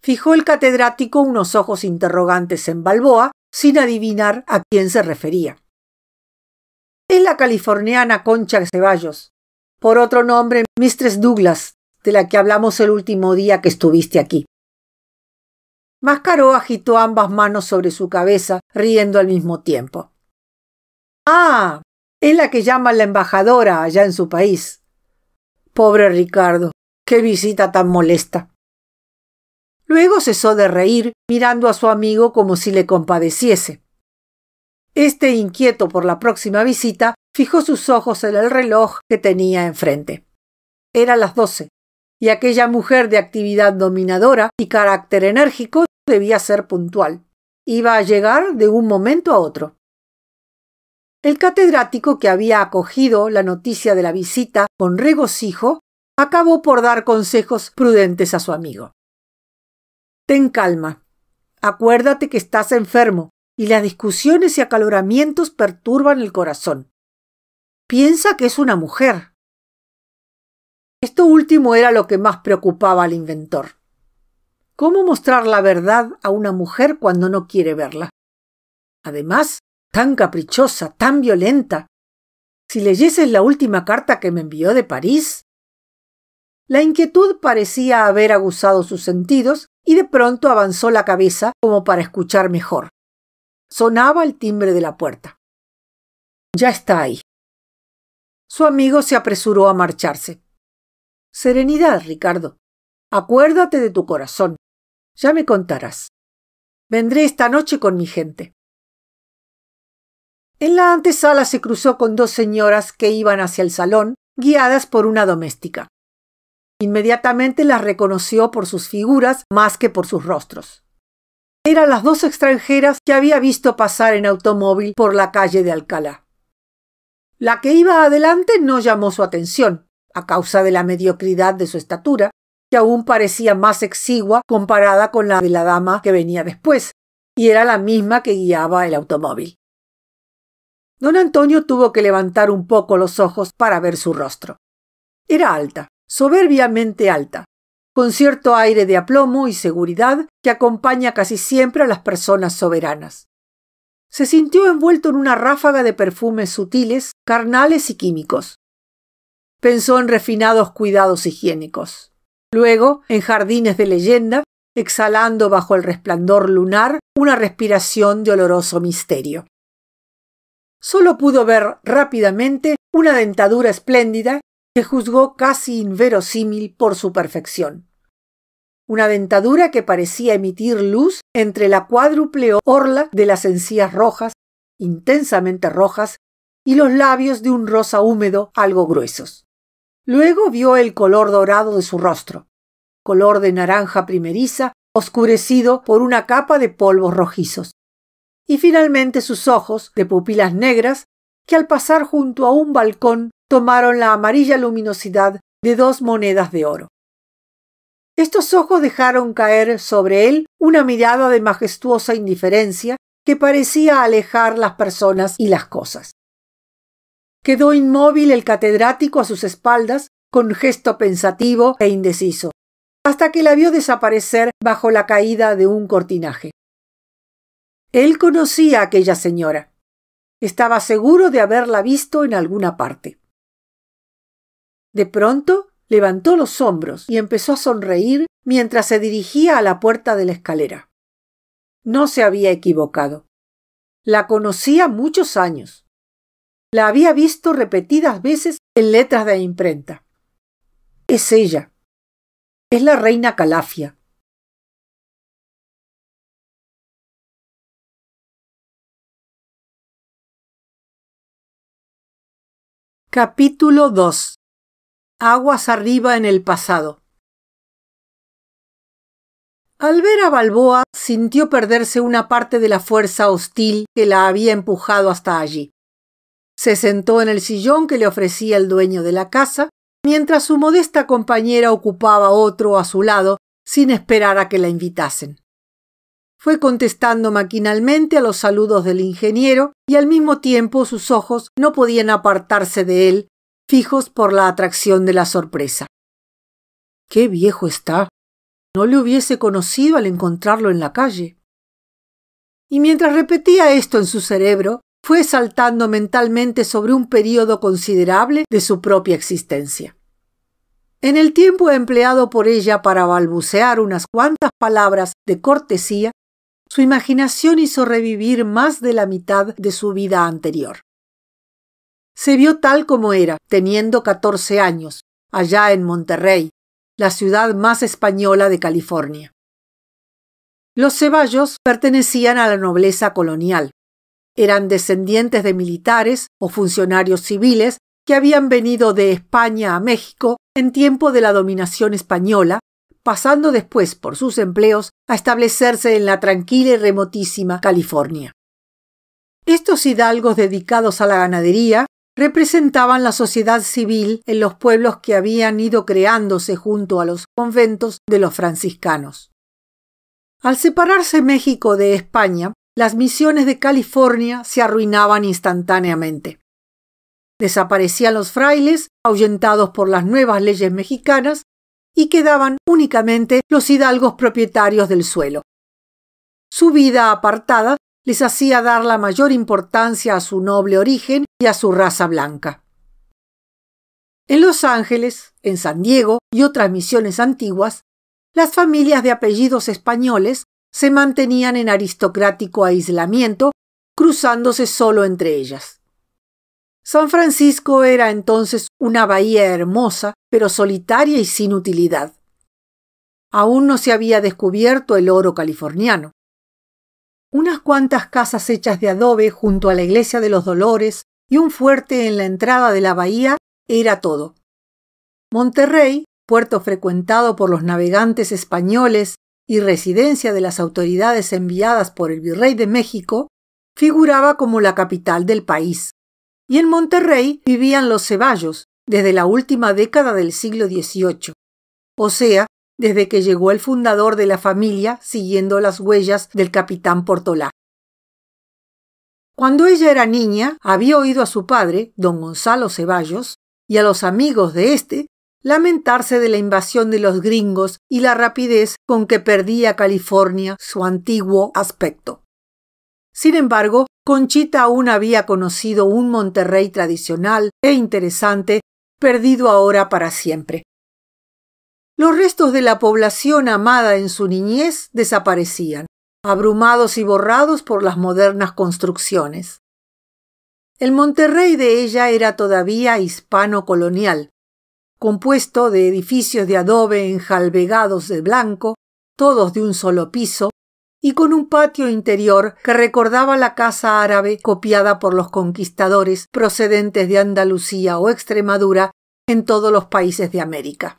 Fijó el catedrático unos ojos interrogantes en Balboa, sin adivinar a quién se refería. «Es la californiana Concha Ceballos, por otro nombre Mistress Douglas, de la que hablamos el último día que estuviste aquí». Mascaró agitó ambas manos sobre su cabeza, riendo al mismo tiempo. «Ah, es la que llaman la embajadora allá en su país. Pobre Ricardo, qué visita tan molesta». Luego cesó de reír, mirando a su amigo como si le compadeciese. Este, inquieto por la próxima visita, fijó sus ojos en el reloj que tenía enfrente. Eran las 12, y aquella mujer de actividad dominadora y carácter enérgico debía ser puntual. Iba a llegar de un momento a otro. El catedrático, que había acogido la noticia de la visita con regocijo, acabó por dar consejos prudentes a su amigo. «Ten calma. Acuérdate que estás enfermo y las discusiones y acaloramientos perturban el corazón. Piensa que es una mujer». Esto último era lo que más preocupaba al inventor. ¿Cómo mostrar la verdad a una mujer cuando no quiere verla? Además, tan caprichosa, tan violenta. Si leyeses la última carta que me envió de París. La inquietud parecía haber aguzado sus sentidos y de pronto avanzó la cabeza como para escuchar mejor. Sonaba el timbre de la puerta. «Ya está ahí». Su amigo se apresuró a marcharse. «Serenidad, Ricardo. Acuérdate de tu corazón. Ya me contarás. Vendré esta noche con mi gente». En la antesala se cruzó con dos señoras que iban hacia el salón, guiadas por una doméstica. Inmediatamente las reconoció por sus figuras más que por sus rostros. Eran las dos extranjeras que había visto pasar en automóvil por la calle de Alcalá. La que iba adelante no llamó su atención, a causa de la mediocridad de su estatura, que aún parecía más exigua comparada con la de la dama que venía después, y era la misma que guiaba el automóvil. Don Antonio tuvo que levantar un poco los ojos para ver su rostro. Era alta, soberbiamente alta, con cierto aire de aplomo y seguridad que acompaña casi siempre a las personas soberanas. Se sintió envuelto en una ráfaga de perfumes sutiles, carnales y químicos. Pensó en refinados cuidados higiénicos. Luego, en jardines de leyenda, exhalando bajo el resplandor lunar una respiración de oloroso misterio. solo pudo ver rápidamente una dentadura espléndida que juzgó casi inverosímil por su perfección. Una dentadura que parecía emitir luz entre la cuádruple orla de las encías rojas, intensamente rojas, y los labios de un rosa húmedo algo gruesos. Luego vio el color dorado de su rostro, color de naranja primeriza, oscurecido por una capa de polvos rojizos. Y finalmente sus ojos, de pupilas negras, que al pasar junto a un balcón tomaron la amarilla luminosidad de 2 monedas de oro. Estos ojos dejaron caer sobre él una mirada de majestuosa indiferencia que parecía alejar las personas y las cosas. Quedó inmóvil el catedrático a sus espaldas con gesto pensativo e indeciso, hasta que la vio desaparecer bajo la caída de un cortinaje. Él conocía a aquella señora. Estaba seguro de haberla visto en alguna parte. De pronto levantó los hombros y empezó a sonreír mientras se dirigía a la puerta de la escalera. No se había equivocado. La conocía muchos años. La había visto repetidas veces en letras de imprenta. Es ella. Es la reina Calafia. Capítulo 2. Aguas arriba en el pasado. Al ver a Balboa, sintió perderse una parte de la fuerza hostil que la había empujado hasta allí. Se sentó en el sillón que le ofrecía el dueño de la casa, mientras su modesta compañera ocupaba otro a su lado, sin esperar a que la invitasen. Fue contestando maquinalmente a los saludos del ingeniero y al mismo tiempo sus ojos no podían apartarse de él, fijos por la atracción de la sorpresa. ¡Qué viejo está! No le hubiese conocido al encontrarlo en la calle. Y mientras repetía esto en su cerebro, fue saltando mentalmente sobre un período considerable de su propia existencia. En el tiempo empleado por ella para balbucear unas cuantas palabras de cortesía, su imaginación hizo revivir más de la mitad de su vida anterior. Se vio tal como era, teniendo 14 años, allá en Monterrey, la ciudad más española de California. Los Ceballos pertenecían a la nobleza colonial. Eran descendientes de militares o funcionarios civiles que habían venido de España a México en tiempo de la dominación española, pasando después por sus empleos a establecerse en la tranquila y remotísima California. Estos hidalgos dedicados a la ganadería representaban la sociedad civil en los pueblos que habían ido creándose junto a los conventos de los franciscanos. Al separarse México de España, las misiones de California se arruinaban instantáneamente. Desaparecían los frailes, ahuyentados por las nuevas leyes mexicanas, y quedaban únicamente los hidalgos propietarios del suelo. Su vida apartada les hacía dar la mayor importancia a su noble origen y a su raza blanca. En Los Ángeles, en San Diego y otras misiones antiguas, las familias de apellidos españoles se mantenían en aristocrático aislamiento, cruzándose solo entre ellas. San Francisco era entonces una bahía hermosa, pero solitaria y sin utilidad. Aún no se había descubierto el oro californiano. Unas cuantas casas hechas de adobe junto a la iglesia de los Dolores y un fuerte en la entrada de la bahía era todo. Monterrey, puerto frecuentado por los navegantes españoles y residencia de las autoridades enviadas por el virrey de México, figuraba como la capital del país. Y en Monterrey vivían los Ceballos desde la última década del siglo XVIII, o sea, desde que llegó el fundador de la familia siguiendo las huellas del capitán Portolá. Cuando ella era niña, había oído a su padre, don Gonzalo Ceballos, y a los amigos de éste lamentarse de la invasión de los gringos y la rapidez con que perdía California su antiguo aspecto. Sin embargo, Conchita aún había conocido un Monterrey tradicional e interesante, perdido ahora para siempre. Los restos de la población amada en su niñez desaparecían, abrumados y borrados por las modernas construcciones. El Monterrey de ella era todavía hispano-colonial, compuesto de edificios de adobe enjalbegados de blanco, todos de un solo piso, y con un patio interior que recordaba la casa árabe copiada por los conquistadores procedentes de Andalucía o Extremadura en todos los países de América.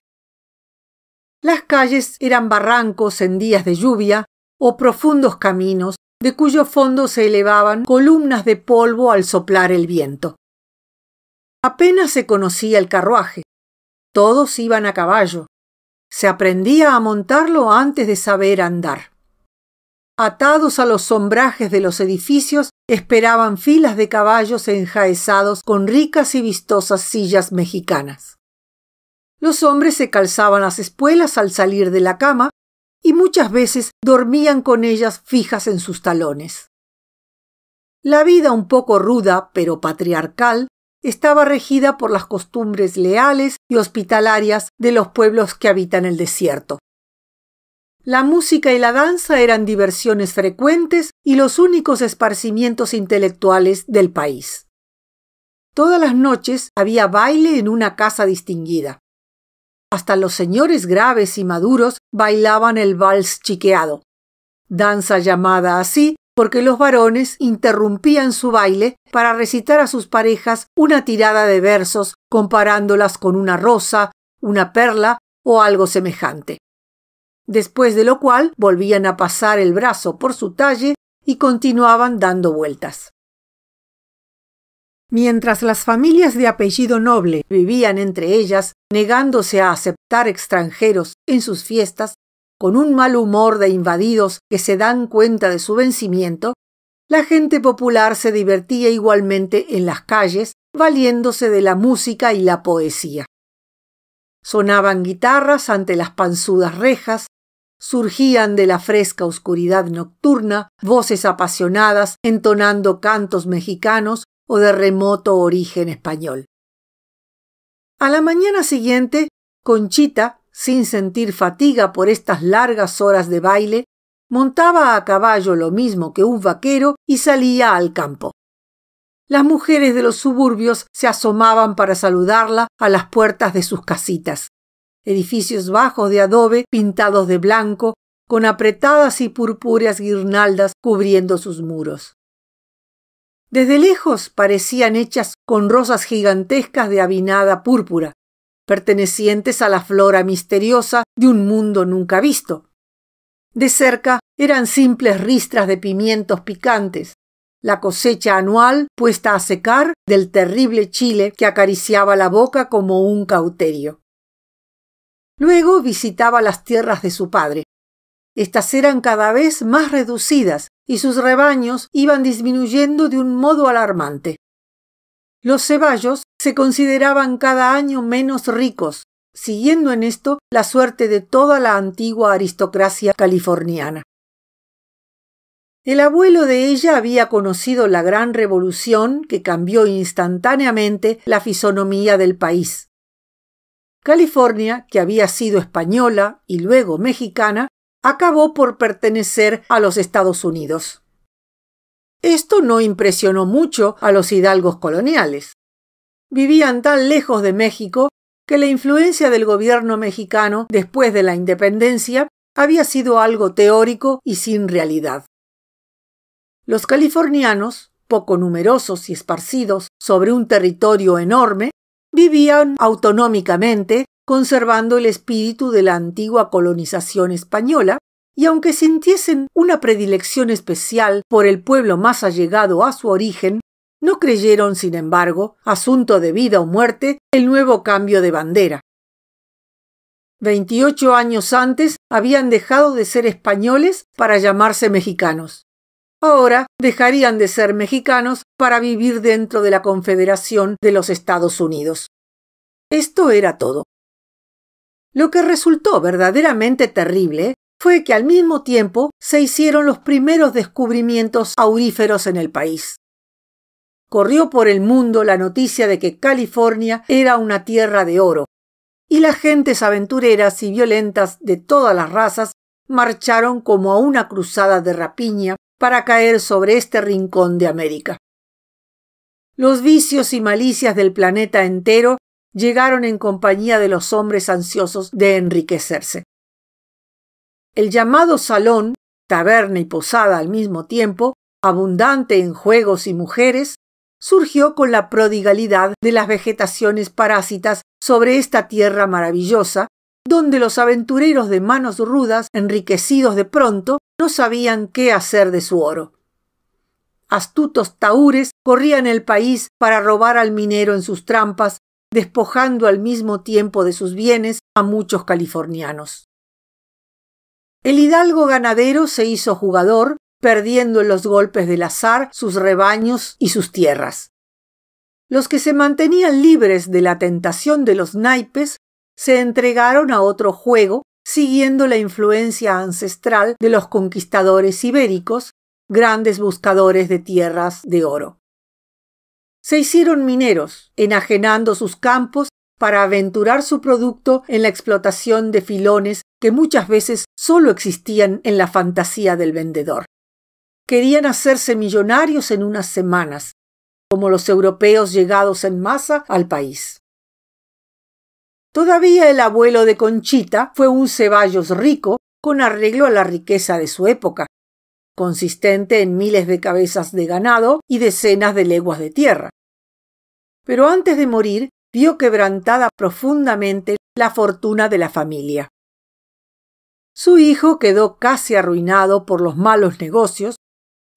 Las calles eran barrancos en días de lluvia o profundos caminos de cuyo fondo se elevaban columnas de polvo al soplar el viento. Apenas se conocía el carruaje. Todos iban a caballo. Se aprendía a montarlo antes de saber andar. Atados a los sombrajes de los edificios, esperaban filas de caballos enjaezados con ricas y vistosas sillas mexicanas. Los hombres se calzaban las espuelas al salir de la cama y muchas veces dormían con ellas fijas en sus talones. La vida un poco ruda, pero patriarcal, estaba regida por las costumbres leales y hospitalarias de los pueblos que habitan el desierto. La música y la danza eran diversiones frecuentes y los únicos esparcimientos intelectuales del país. Todas las noches había baile en una casa distinguida. Hasta los señores graves y maduros bailaban el vals chiqueado, danza llamada así porque los varones interrumpían su baile para recitar a sus parejas una tirada de versos comparándolas con una rosa, una perla o algo semejante. Después de lo cual volvían a pasar el brazo por su talle y continuaban dando vueltas. Mientras las familias de apellido noble vivían entre ellas, negándose a aceptar extranjeros en sus fiestas, con un mal humor de invadidos que se dan cuenta de su vencimiento, la gente popular se divertía igualmente en las calles, valiéndose de la música y la poesía. Sonaban guitarras ante las panzudas rejas, surgían de la fresca oscuridad nocturna voces apasionadas entonando cantos mexicanos o de remoto origen español. A la mañana siguiente, Conchita, sin sentir fatiga por estas largas horas de baile, montaba a caballo lo mismo que un vaquero y salía al campo. Las mujeres de los suburbios se asomaban para saludarla a las puertas de sus casitas, edificios bajos de adobe pintados de blanco, con apretadas y purpúreas guirnaldas cubriendo sus muros. Desde lejos parecían hechas con rosas gigantescas de avinada púrpura, pertenecientes a la flora misteriosa de un mundo nunca visto. De cerca eran simples ristras de pimientos picantes, la cosecha anual puesta a secar del terrible chile que acariciaba la boca como un cauterio. Luego visitaba las tierras de su padre. Estas eran cada vez más reducidas y sus rebaños iban disminuyendo de un modo alarmante. Los ceballos se consideraban cada año menos ricos, siguiendo en esto la suerte de toda la antigua aristocracia californiana. El abuelo de ella había conocido la gran revolución que cambió instantáneamente la fisonomía del país. California, que había sido española y luego mexicana, acabó por pertenecer a los Estados Unidos. Esto no impresionó mucho a los hidalgos coloniales. Vivían tan lejos de México que la influencia del gobierno mexicano después de la independencia había sido algo teórico y sin realidad. Los californianos, poco numerosos y esparcidos sobre un territorio enorme, vivían autonómicamente, conservando el espíritu de la antigua colonización española, y aunque sintiesen una predilección especial por el pueblo más allegado a su origen, no creyeron, sin embargo, asunto de vida o muerte, el nuevo cambio de bandera. 28 años antes habían dejado de ser españoles para llamarse mexicanos. Ahora dejarían de ser mexicanos para vivir dentro de la Confederación de los Estados Unidos. Esto era todo. Lo que resultó verdaderamente terrible fue que al mismo tiempo se hicieron los primeros descubrimientos auríferos en el país. Corrió por el mundo la noticia de que California era una tierra de oro, y las gentes aventureras y violentas de todas las razas marcharon como a una cruzada de rapiña para caer sobre este rincón de América. Los vicios y malicias del planeta entero llegaron en compañía de los hombres ansiosos de enriquecerse. El llamado salón, taberna y posada al mismo tiempo, abundante en juegos y mujeres, surgió con la prodigalidad de las vegetaciones parásitas sobre esta tierra maravillosa, donde los aventureros de manos rudas, enriquecidos de pronto, no sabían qué hacer de su oro. Astutos tahúres corrían el país para robar al minero en sus trampas, despojando al mismo tiempo de sus bienes a muchos californianos. El hidalgo ganadero se hizo jugador, perdiendo en los golpes del azar sus rebaños y sus tierras. Los que se mantenían libres de la tentación de los naipes se entregaron a otro juego, siguiendo la influencia ancestral de los conquistadores ibéricos, grandes buscadores de tierras de oro. Se hicieron mineros, enajenando sus campos para aventurar su producto en la explotación de filones que muchas veces solo existían en la fantasía del vendedor. Querían hacerse millonarios en unas semanas, como los europeos llegados en masa al país. Todavía el abuelo de Conchita fue un Ceballos rico con arreglo a la riqueza de su época, consistente en miles de cabezas de ganado y decenas de leguas de tierra. Pero antes de morir, vio quebrantada profundamente la fortuna de la familia. Su hijo quedó casi arruinado por los malos negocios,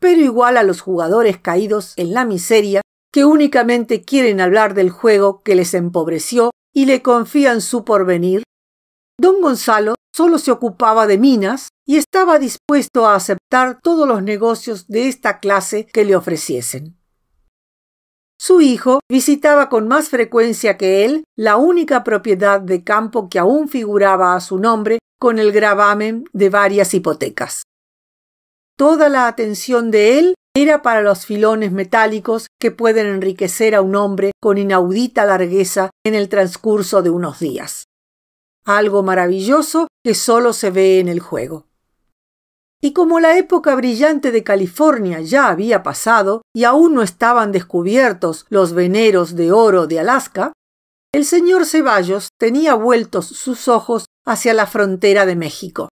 pero igual a los jugadores caídos en la miseria que únicamente quieren hablar del juego que les empobreció y le confían su porvenir, don Gonzalo solo se ocupaba de minas y estaba dispuesto a aceptar todos los negocios de esta clase que le ofreciesen. Su hijo visitaba con más frecuencia que él la única propiedad de campo que aún figuraba a su nombre con el gravamen de varias hipotecas. Toda la atención de él era para los filones metálicos que pueden enriquecer a un hombre con inaudita largueza en el transcurso de unos días. Algo maravilloso que solo se ve en el juego. Y como la época brillante de California ya había pasado y aún no estaban descubiertos los veneros de oro de Alaska, el señor Ceballos tenía vueltos sus ojos hacia la frontera de México.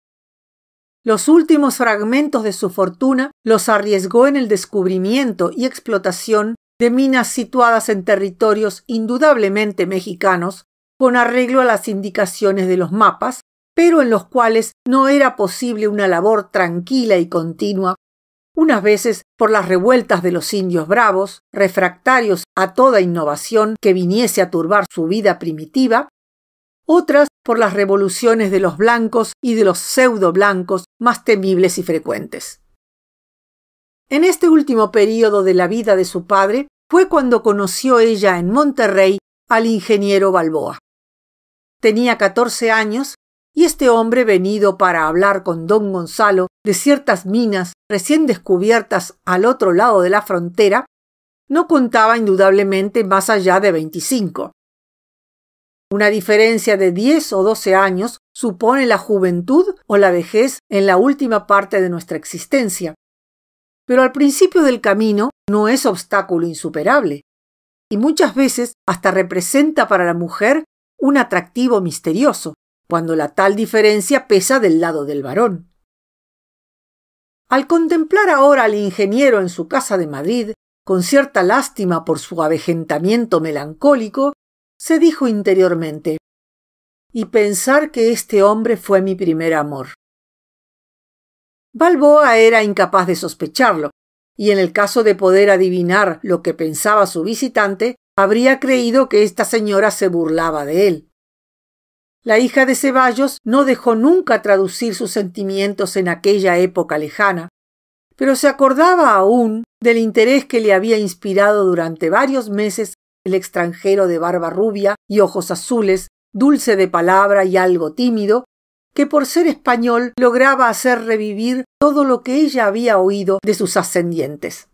Los últimos fragmentos de su fortuna los arriesgó en el descubrimiento y explotación de minas situadas en territorios indudablemente mexicanos, con arreglo a las indicaciones de los mapas, pero en los cuales no era posible una labor tranquila y continua, unas veces por las revueltas de los indios bravos, refractarios a toda innovación que viniese a turbar su vida primitiva, otras por las revoluciones de los blancos y de los pseudo-blancos más temibles y frecuentes. En este último período de la vida de su padre fue cuando conoció ella en Monterrey al ingeniero Balboa. Tenía 14 años y este hombre, venido para hablar con don Gonzalo de ciertas minas recién descubiertas al otro lado de la frontera, no contaba indudablemente más allá de 25. Una diferencia de 10 o 12 años supone la juventud o la vejez en la última parte de nuestra existencia. Pero al principio del camino no es obstáculo insuperable, y muchas veces hasta representa para la mujer un atractivo misterioso, cuando la tal diferencia pesa del lado del varón. Al contemplar ahora al ingeniero en su casa de Madrid, con cierta lástima por su avejentamiento melancólico, se dijo interiormente: «Y pensar que este hombre fue mi primer amor». Balboa era incapaz de sospecharlo, y en el caso de poder adivinar lo que pensaba su visitante, habría creído que esta señora se burlaba de él. La hija de Ceballos no dejó nunca traducir sus sentimientos en aquella época lejana, pero se acordaba aún del interés que le había inspirado durante varios meses el extranjero de barba rubia y ojos azules, dulce de palabra y algo tímido, que por ser español lograba hacer revivir todo lo que ella había oído de sus ascendientes.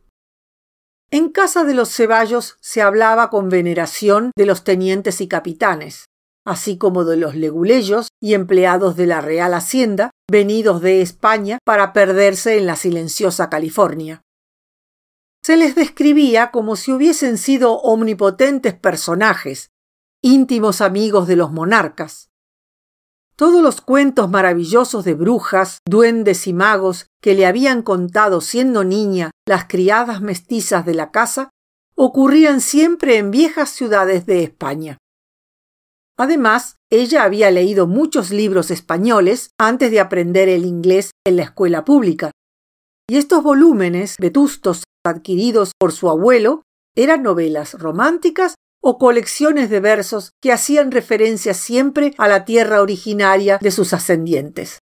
En casa de los Ceballos se hablaba con veneración de los tenientes y capitanes, así como de los leguleyos y empleados de la Real Hacienda, venidos de España para perderse en la silenciosa California. se les describía como si hubiesen sido omnipotentes personajes, íntimos amigos de los monarcas. Todos los cuentos maravillosos de brujas, duendes y magos que le habían contado siendo niña las criadas mestizas de la casa ocurrían siempre en viejas ciudades de España. Además, ella había leído muchos libros españoles antes de aprender el inglés en la escuela pública, y estos volúmenes vetustos adquiridos por su abuelo eran novelas románticas o colecciones de versos que hacían referencia siempre a la tierra originaria de sus ascendientes.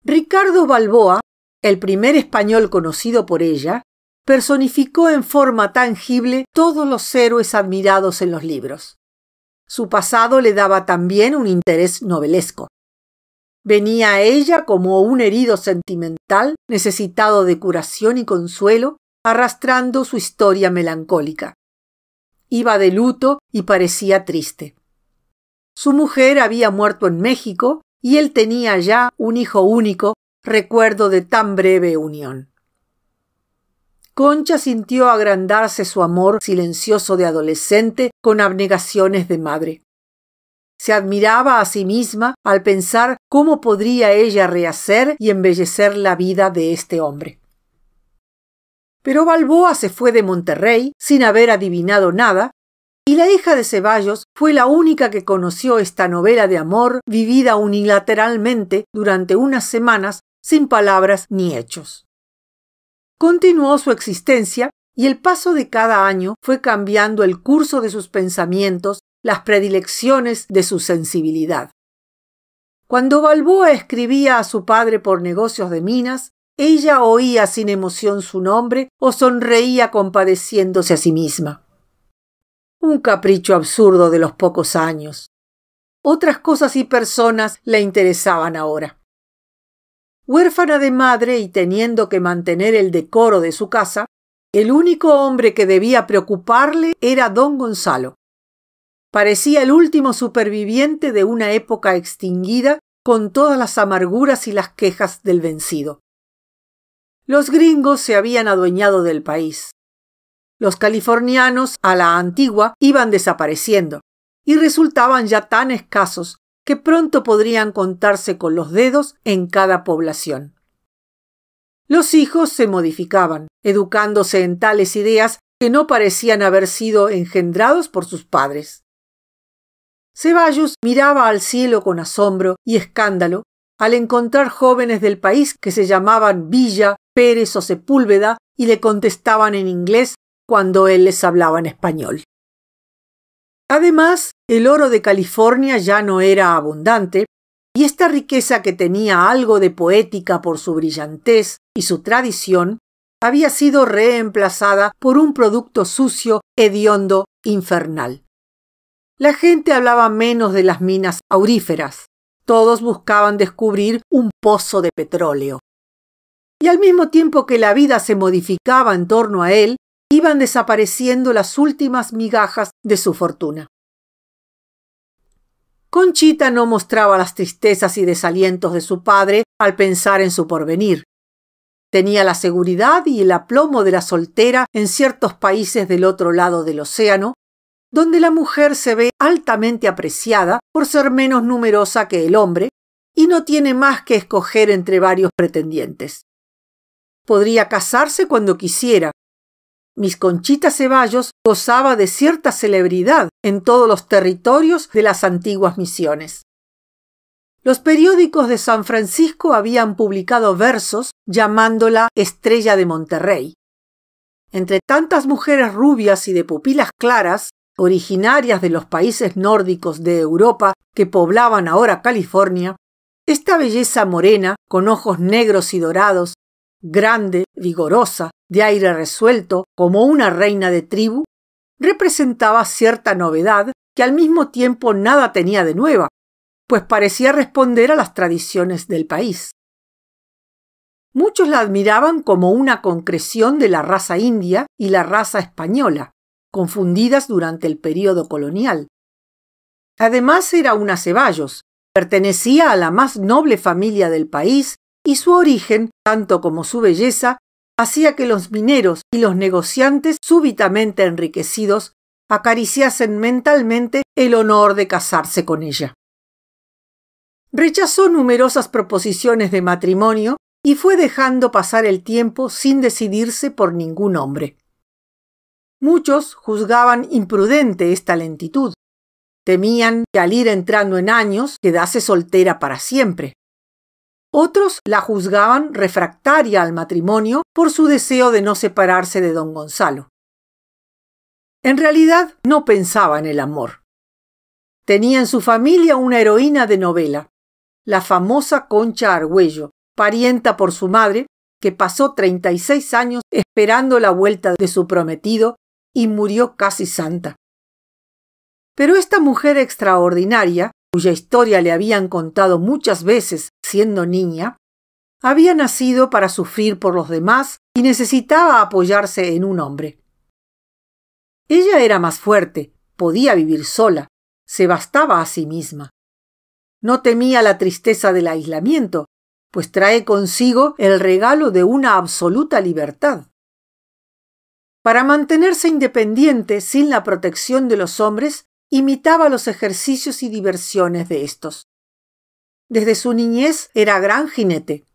Ricardo Balboa, el primer español conocido por ella, personificó en forma tangible todos los héroes admirados en los libros. Su pasado le daba también un interés novelesco. Venía a ella como un herido sentimental necesitado de curación y consuelo, arrastrando su historia melancólica. Iba de luto y parecía triste. Su mujer había muerto en México y él tenía ya un hijo único, recuerdo de tan breve unión. Concha sintió agrandarse su amor silencioso de adolescente con abnegaciones de madre. Se admiraba a sí misma al pensar cómo podría ella rehacer y embellecer la vida de este hombre. Pero Balboa se fue de Monterrey sin haber adivinado nada, y la hija de Ceballos fue la única que conoció esta novela de amor vivida unilateralmente durante unas semanas sin palabras ni hechos. Continuó su existencia y el paso de cada año fue cambiando el curso de sus pensamientos, las predilecciones de su sensibilidad. Cuando Balboa escribía a su padre por negocios de minas, ella oía sin emoción su nombre o sonreía compadeciéndose a sí misma. Un capricho absurdo de los pocos años. Otras cosas y personas le interesaban ahora. Huérfana de madre y teniendo que mantener el decoro de su casa, el único hombre que debía preocuparle era don Gonzalo. Parecía el último superviviente de una época extinguida con todas las amarguras y las quejas del vencido. Los gringos se habían adueñado del país. Los californianos a la antigua iban desapareciendo y resultaban ya tan escasos que pronto podrían contarse con los dedos en cada población. Los hijos se modificaban, educándose en tales ideas que no parecían haber sido engendrados por sus padres. Ceballos miraba al cielo con asombro y escándalo al encontrar jóvenes del país que se llamaban Villa, Pérez o Sepúlveda y le contestaban en inglés cuando él les hablaba en español. Además, el oro de California ya no era abundante, y esta riqueza que tenía algo de poética por su brillantez y su tradición, había sido reemplazada por un producto sucio, hediondo, infernal. La gente hablaba menos de las minas auríferas. Todos buscaban descubrir un pozo de petróleo. Y al mismo tiempo que la vida se modificaba en torno a él, iban desapareciendo las últimas migajas de su fortuna. Conchita no mostraba las tristezas y desalientos de su padre al pensar en su porvenir. Tenía la seguridad y el aplomo de la soltera en ciertos países del otro lado del océano, donde la mujer se ve altamente apreciada por ser menos numerosa que el hombre y no tiene más que escoger entre varios pretendientes. Podría casarse cuando quisiera. Miss Conchita Ceballos gozaba de cierta celebridad en todos los territorios de las antiguas misiones. Los periódicos de San Francisco habían publicado versos llamándola Estrella de Monterrey. Entre tantas mujeres rubias y de pupilas claras, originarias de los países nórdicos de Europa que poblaban ahora California, esta belleza morena, con ojos negros y dorados, grande, vigorosa, de aire resuelto, como una reina de tribu, representaba cierta novedad que al mismo tiempo nada tenía de nueva, pues parecía responder a las tradiciones del país. Muchos la admiraban como una concreción de la raza india y la raza española, confundidas durante el período colonial. Además era una Ceballos, pertenecía a la más noble familia del país y su origen, tanto como su belleza, hacía que los mineros y los negociantes súbitamente enriquecidos acariciasen mentalmente el honor de casarse con ella. Rechazó numerosas proposiciones de matrimonio y fue dejando pasar el tiempo sin decidirse por ningún hombre. Muchos juzgaban imprudente esta lentitud. Temían que al ir entrando en años quedase soltera para siempre. Otros la juzgaban refractaria al matrimonio por su deseo de no separarse de don Gonzalo. En realidad no pensaba en el amor. Tenía en su familia una heroína de novela, la famosa Concha Argüello, parienta por su madre, que pasó 36 años esperando la vuelta de su prometido y murió casi santa. Pero esta mujer extraordinaria, cuya historia le habían contado muchas veces siendo niña, había nacido para sufrir por los demás y necesitaba apoyarse en un hombre. Ella era más fuerte, podía vivir sola, se bastaba a sí misma. No temía la tristeza del aislamiento, pues trae consigo el regalo de una absoluta libertad. Para mantenerse independiente sin la protección de los hombres, imitaba los ejercicios y diversiones de estos. Desde su niñez era gran jinete.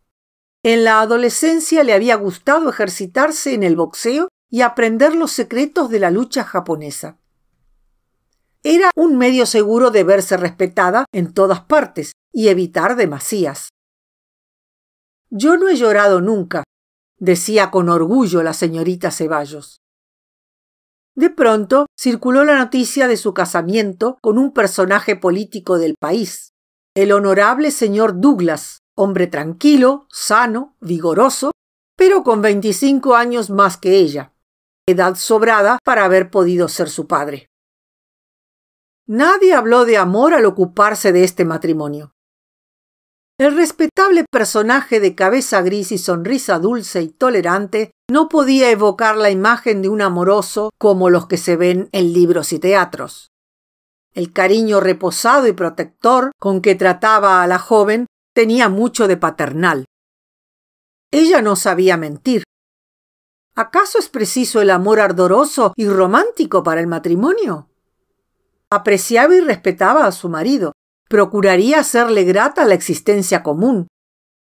En la adolescencia le había gustado ejercitarse en el boxeo y aprender los secretos de la lucha japonesa. Era un medio seguro de verse respetada en todas partes y evitar demasías. «Yo no he llorado nunca», decía con orgullo la señorita Ceballos. De pronto circuló la noticia de su casamiento con un personaje político del país, el honorable señor Douglas, hombre tranquilo, sano, vigoroso, pero con 25 años más que ella, edad sobrada para haber podido ser su padre. Nadie habló de amor al ocuparse de este matrimonio. El respetable personaje de cabeza gris y sonrisa dulce y tolerante no podía evocar la imagen de un amoroso como los que se ven en libros y teatros. El cariño reposado y protector con que trataba a la joven tenía mucho de paternal. Ella no sabía mentir. ¿Acaso es preciso el amor ardoroso y romántico para el matrimonio? Apreciaba y respetaba a su marido. Procuraría hacerle grata la existencia común.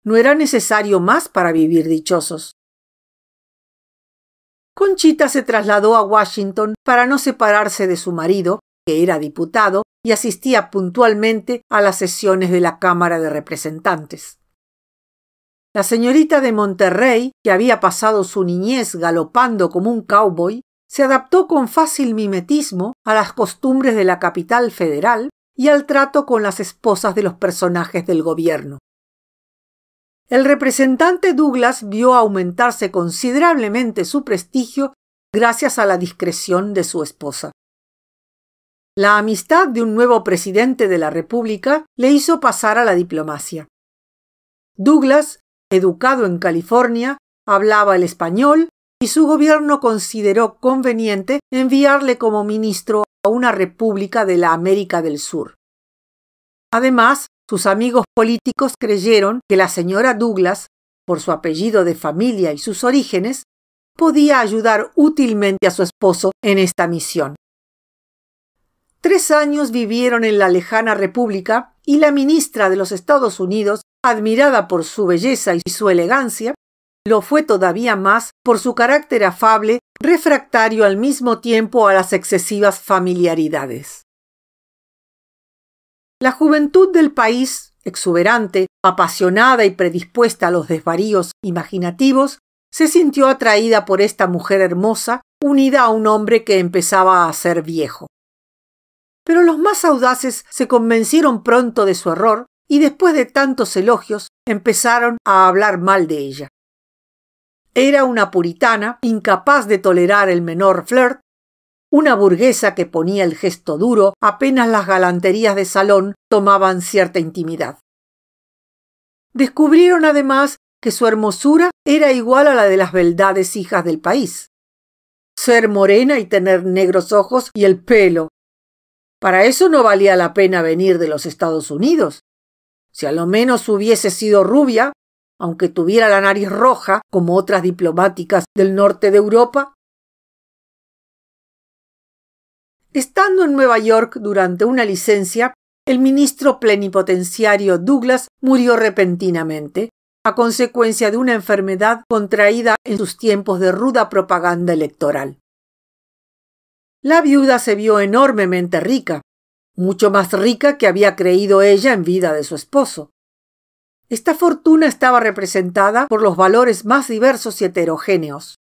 No era necesario más para vivir dichosos. Conchita se trasladó a Washington para no separarse de su marido, que era diputado, y asistía puntualmente a las sesiones de la Cámara de Representantes. La señorita de Monterrey, que había pasado su niñez galopando como un cowboy, se adaptó con fácil mimetismo a las costumbres de la capital federal y al trato con las esposas de los personajes del gobierno. El representante Douglas vio aumentarse considerablemente su prestigio gracias a la discreción de su esposa. La amistad de un nuevo presidente de la República le hizo pasar a la diplomacia. Douglas, educado en California, hablaba el español y su gobierno consideró conveniente enviarle como ministro a una república de la América del Sur. Además, sus amigos políticos creyeron que la señora Douglas, por su apellido de familia y sus orígenes, podía ayudar útilmente a su esposo en esta misión. 3 años vivieron en la lejana república y la ministra de los Estados Unidos, admirada por su belleza y su elegancia, lo fue todavía más por su carácter afable, refractario al mismo tiempo a las excesivas familiaridades. La juventud del país, exuberante, apasionada y predispuesta a los desvaríos imaginativos, se sintió atraída por esta mujer hermosa, unida a un hombre que empezaba a ser viejo. Pero los más audaces se convencieron pronto de su error y después de tantos elogios empezaron a hablar mal de ella. Era una puritana, incapaz de tolerar el menor flirt, una burguesa que ponía el gesto duro apenas las galanterías de salón tomaban cierta intimidad. Descubrieron además que su hermosura era igual a la de las beldades hijas del país. Ser morena y tener negros ojos y el pelo. Para eso no valía la pena venir de los Estados Unidos. Si a lo menos hubiese sido rubia, aunque tuviera la nariz roja como otras diplomáticas del norte de Europa? Estando en Nueva York durante una licencia, el ministro plenipotenciario Douglas murió repentinamente, a consecuencia de una enfermedad contraída en sus tiempos de ruda propaganda electoral. La viuda se vio enormemente rica, mucho más rica que había creído ella en vida de su esposo. Esta fortuna estaba representada por los valores más diversos y heterogéneos: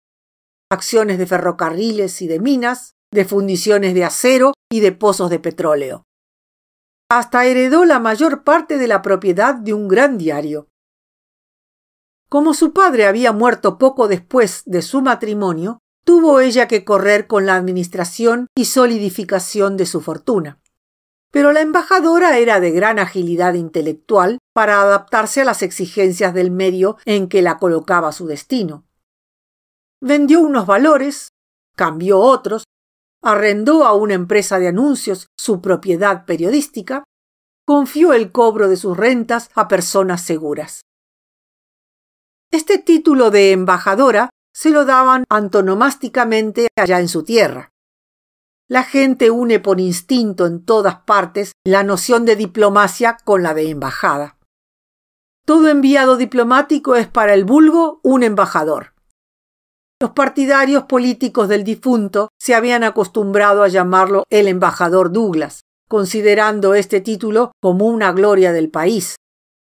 acciones de ferrocarriles y de minas, de fundiciones de acero y de pozos de petróleo. Hasta heredó la mayor parte de la propiedad de un gran diario. Como su padre había muerto poco después de su matrimonio, tuvo ella que correr con la administración y solidificación de su fortuna. Pero la embajadora era de gran agilidad intelectual para adaptarse a las exigencias del medio en que la colocaba su destino. Vendió unos valores, cambió otros, arrendó a una empresa de anuncios su propiedad periodística, confió el cobro de sus rentas a personas seguras. Este título de embajadora se lo daban antonomásticamente allá en su tierra. La gente une por instinto en todas partes la noción de diplomacia con la de embajada. Todo enviado diplomático es para el vulgo un embajador. Los partidarios políticos del difunto se habían acostumbrado a llamarlo el embajador Douglas, considerando este título como una gloria del país,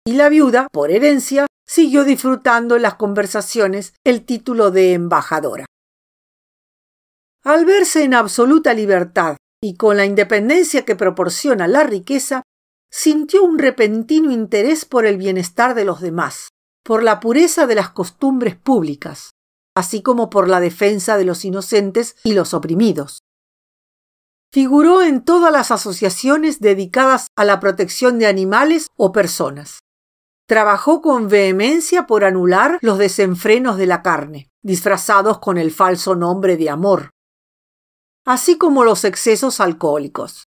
y la viuda, por herencia, siguió disfrutando en las conversaciones el título de embajadora. Al verse en absoluta libertad y con la independencia que proporciona la riqueza, sintió un repentino interés por el bienestar de los demás, por la pureza de las costumbres públicas, así como por la defensa de los inocentes y los oprimidos. Figuró en todas las asociaciones dedicadas a la protección de animales o personas. Trabajó con vehemencia por anular los desenfrenos de la carne, disfrazados con el falso nombre de amor, así como los excesos alcohólicos.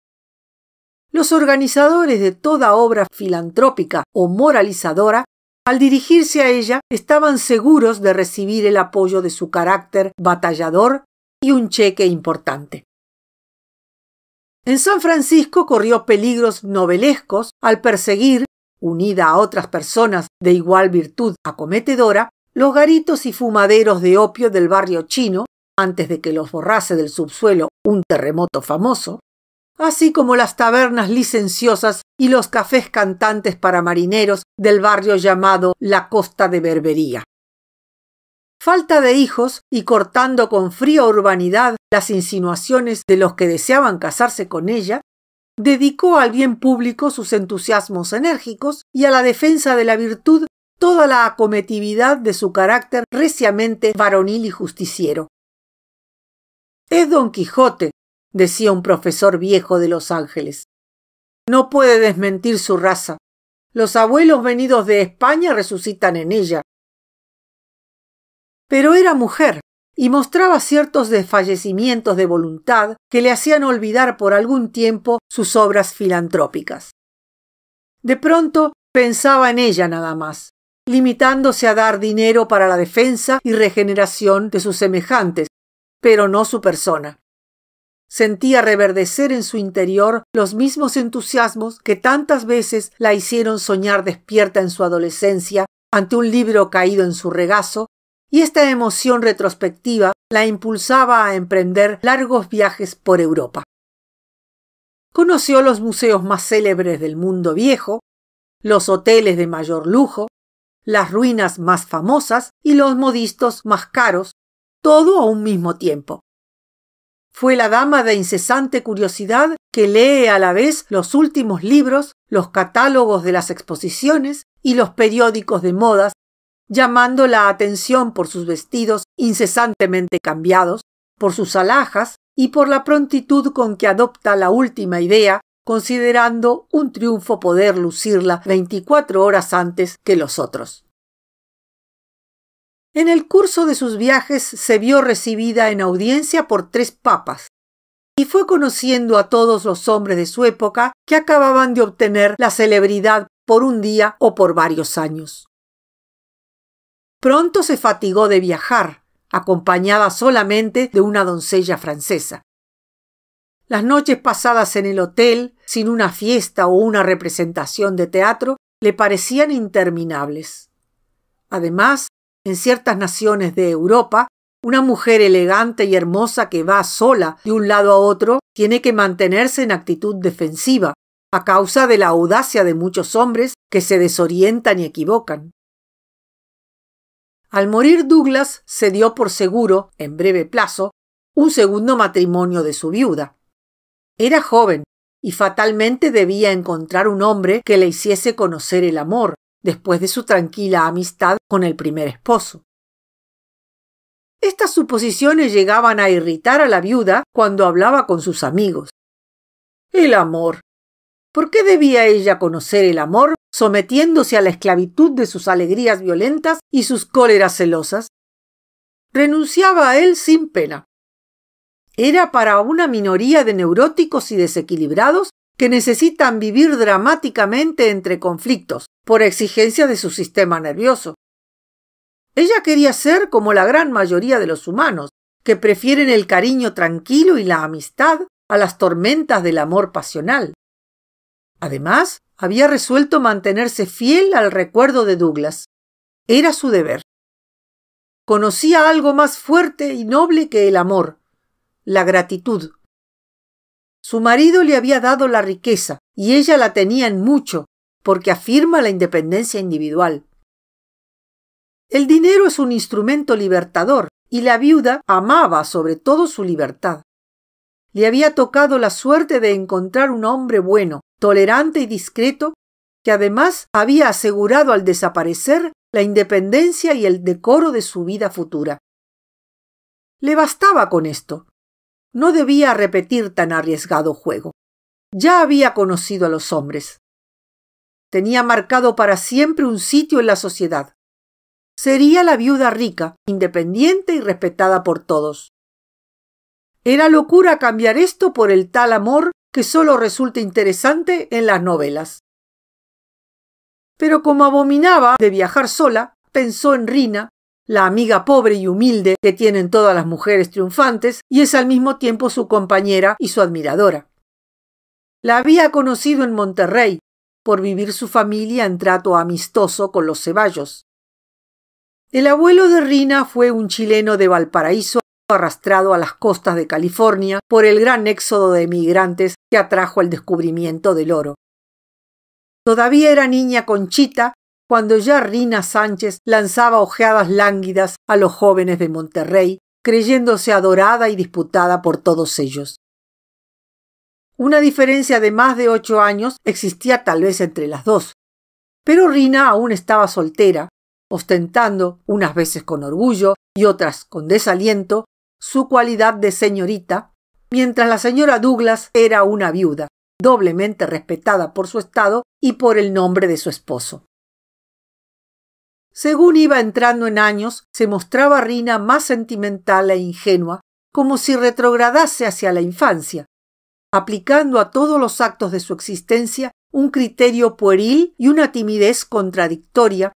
Los organizadores de toda obra filantrópica o moralizadora, al dirigirse a ella, estaban seguros de recibir el apoyo de su carácter batallador y un cheque importante. En San Francisco corrió peligros novelescos al perseguir, unida a otras personas de igual virtud acometedora, los garitos y fumaderos de opio del barrio chino, antes de que los borrase del subsuelo un terremoto famoso, así como las tabernas licenciosas y los cafés cantantes para marineros del barrio llamado la Costa de Berbería. Falta de hijos y cortando con fría urbanidad las insinuaciones de los que deseaban casarse con ella, dedicó al bien público sus entusiasmos enérgicos y a la defensa de la virtud toda la acometividad de su carácter reciamente varonil y justiciero. «Es Don Quijote», decía un profesor viejo de Los Ángeles. «No puede desmentir su raza. Los abuelos venidos de España resucitan en ella». Pero era mujer y mostraba ciertos desfallecimientos de voluntad que le hacían olvidar por algún tiempo sus obras filantrópicas. De pronto pensaba en ella nada más, limitándose a dar dinero para la defensa y regeneración de sus semejantes, pero no su persona. Sentía reverdecer en su interior los mismos entusiasmos que tantas veces la hicieron soñar despierta en su adolescencia ante un libro caído en su regazo, y esta emoción retrospectiva la impulsaba a emprender largos viajes por Europa. Conoció los museos más célebres del mundo viejo, los hoteles de mayor lujo, las ruinas más famosas y los modistos más caros, todo a un mismo tiempo. Fue la dama de incesante curiosidad que lee a la vez los últimos libros, los catálogos de las exposiciones y los periódicos de modas, llamando la atención por sus vestidos incesantemente cambiados, por sus alhajas y por la prontitud con que adopta la última idea, considerando un triunfo poder lucirla 24 horas antes que los otros. En el curso de sus viajes se vio recibida en audiencia por 3 papas y fue conociendo a todos los hombres de su época que acababan de obtener la celebridad por un día o por varios años. pronto se fatigó de viajar, acompañada solamente de una doncella francesa. Las noches pasadas en el hotel, sin una fiesta o una representación de teatro, le parecían interminables. Además, en ciertas naciones de Europa, una mujer elegante y hermosa que va sola de un lado a otro tiene que mantenerse en actitud defensiva, a causa de la audacia de muchos hombres que se desorientan y equivocan. Al morir Douglas, se dio por seguro, en breve plazo, un segundo matrimonio de su viuda. Era joven y fatalmente debía encontrar un hombre que le hiciese conocer el amor, después de su tranquila amistad con el primer esposo. Estas suposiciones llegaban a irritar a la viuda cuando hablaba con sus amigos. El amor. ¿Por qué debía ella conocer el amor sometiéndose a la esclavitud de sus alegrías violentas y sus cóleras celosas? Renunciaba a él sin pena. Era para una minoría de neuróticos y desequilibrados que necesitan vivir dramáticamente entre conflictos por exigencia de su sistema nervioso. Ella quería ser como la gran mayoría de los humanos, que prefieren el cariño tranquilo y la amistad a las tormentas del amor pasional. Además, había resuelto mantenerse fiel al recuerdo de Douglas. Era su deber. Conocía algo más fuerte y noble que el amor: la gratitud. Su marido le había dado la riqueza y ella la tenía en mucho, porque afirma la independencia individual. El dinero es un instrumento libertador y la viuda amaba sobre todo su libertad. Le había tocado la suerte de encontrar un hombre bueno, tolerante y discreto, que además había asegurado al desaparecer la independencia y el decoro de su vida futura. Le bastaba con esto. No debía repetir tan arriesgado juego. Ya había conocido a los hombres. Tenía marcado para siempre un sitio en la sociedad. Sería la viuda rica, independiente y respetada por todos. Era locura cambiar esto por el tal amor que solo resulta interesante en las novelas. Pero como abominaba de viajar sola, pensó en Rina, la amiga pobre y humilde que tienen todas las mujeres triunfantes, y es al mismo tiempo su compañera y su admiradora. La había conocido en Monterrey, por vivir su familia en trato amistoso con los Ceballos. El abuelo de Rina fue un chileno de Valparaíso, arrastrado a las costas de California por el gran éxodo de emigrantes que atrajo el descubrimiento del oro. Todavía era niña Conchita cuando ya Rina Sánchez lanzaba ojeadas lánguidas a los jóvenes de Monterrey, creyéndose adorada y disputada por todos ellos. Una diferencia de más de 8 años existía tal vez entre las dos, pero Rina aún estaba soltera, ostentando, unas veces con orgullo y otras con desaliento, su cualidad de señorita, mientras la señora Douglas era una viuda, doblemente respetada por su estado y por el nombre de su esposo. Según iba entrando en años, se mostraba Rina más sentimental e ingenua, como si retrogradase hacia la infancia, aplicando a todos los actos de su existencia un criterio pueril y una timidez contradictoria,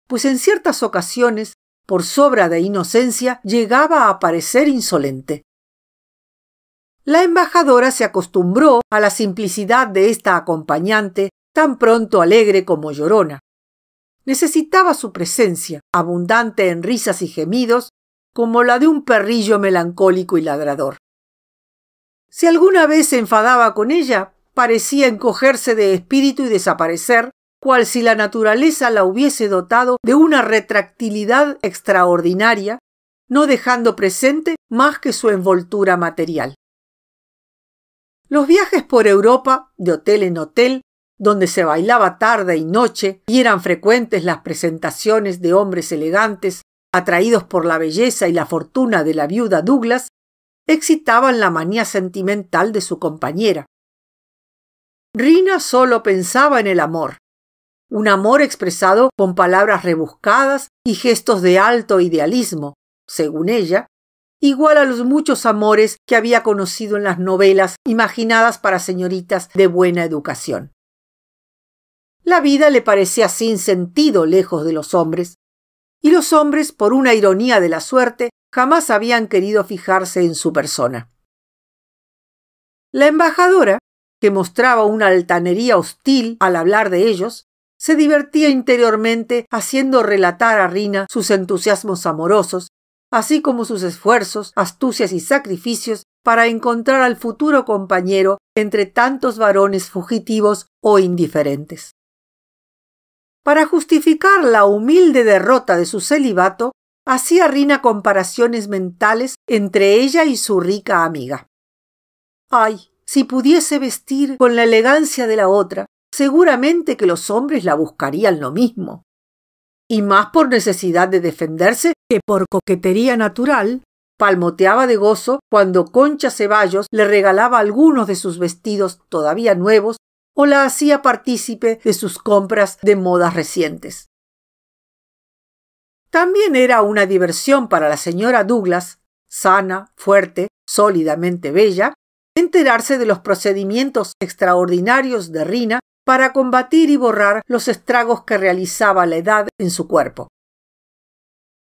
pues en ciertas ocasiones, por sobra de inocencia, llegaba a parecer insolente. La embajadora se acostumbró a la simplicidad de esta acompañante, tan pronto alegre como llorona. Necesitaba su presencia, abundante en risas y gemidos, como la de un perrillo melancólico y ladrador. Si alguna vez se enfadaba con ella, parecía encogerse de espíritu y desaparecer, cual si la naturaleza la hubiese dotado de una retractilidad extraordinaria, no dejando presente más que su envoltura material. Los viajes por Europa, de hotel en hotel, donde se bailaba tarde y noche y eran frecuentes las presentaciones de hombres elegantes atraídos por la belleza y la fortuna de la viuda Douglas, excitaban la manía sentimental de su compañera. Rina solo pensaba en el amor, un amor expresado con palabras rebuscadas y gestos de alto idealismo, según ella, igual a los muchos amores que había conocido en las novelas imaginadas para señoritas de buena educación. La vida le parecía sin sentido lejos de los hombres. y los hombres, por una ironía de la suerte, jamás habían querido fijarse en su persona. La embajadora, que mostraba una altanería hostil al hablar de ellos, se divertía interiormente haciendo relatar a Rina sus entusiasmos amorosos, así como sus esfuerzos, astucias y sacrificios para encontrar al futuro compañero entre tantos varones fugitivos o indiferentes. Para justificar la humilde derrota de su celibato, hacía Rina comparaciones mentales entre ella y su rica amiga. ¡Ay! Si pudiese vestir con la elegancia de la otra, seguramente que los hombres la buscarían lo mismo. Y más por necesidad de defenderse que por coquetería natural, palmoteaba de gozo cuando Concha Ceballos le regalaba algunos de sus vestidos todavía nuevos o la hacía partícipe de sus compras de modas recientes. También era una diversión para la señora Douglas, sana, fuerte, sólidamente bella, enterarse de los procedimientos extraordinarios de Rina para combatir y borrar los estragos que realizaba la edad en su cuerpo.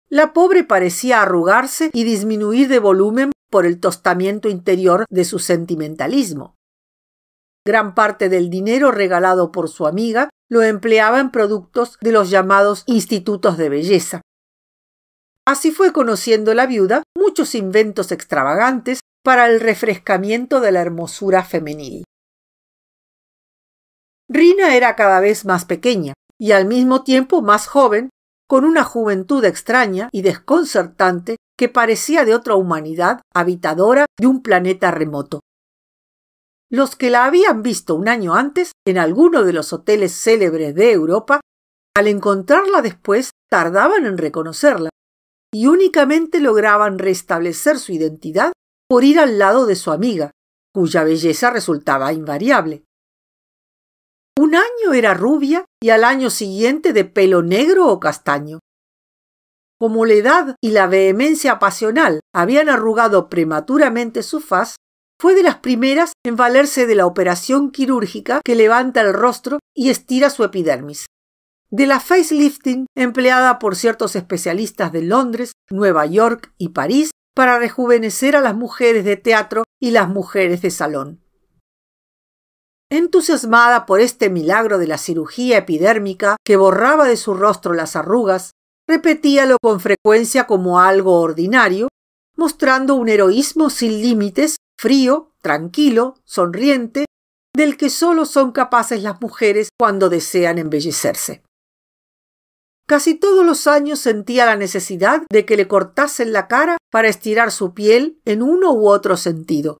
La pobre parecía arrugarse y disminuir de volumen por el tostamiento interior de su sentimentalismo. Gran parte del dinero regalado por su amiga lo empleaba en productos de los llamados institutos de belleza. Así fue conociendo la viuda muchos inventos extravagantes para el refrescamiento de la hermosura femenil. Rina era cada vez más pequeña y al mismo tiempo más joven, con una juventud extraña y desconcertante que parecía de otra humanidad habitadora de un planeta remoto. Los que la habían visto un año antes en alguno de los hoteles célebres de Europa, al encontrarla después tardaban en reconocerla y únicamente lograban restablecer su identidad por ir al lado de su amiga, cuya belleza resultaba invariable. Un año era rubia y al año siguiente de pelo negro o castaño. Como la edad y la vehemencia pasional habían arrugado prematuramente su faz, fue de las primeras en valerse de la operación quirúrgica que levanta el rostro y estira su epidermis, de la facelifting empleada por ciertos especialistas de Londres, Nueva York y París para rejuvenecer a las mujeres de teatro y las mujeres de salón. Entusiasmada por este milagro de la cirugía epidérmica que borraba de su rostro las arrugas, repetíalo con frecuencia como algo ordinario, mostrando un heroísmo sin límites, frío, tranquilo, sonriente, del que solo son capaces las mujeres cuando desean embellecerse. Casi todos los años sentía la necesidad de que le cortasen la cara para estirar su piel en uno u otro sentido.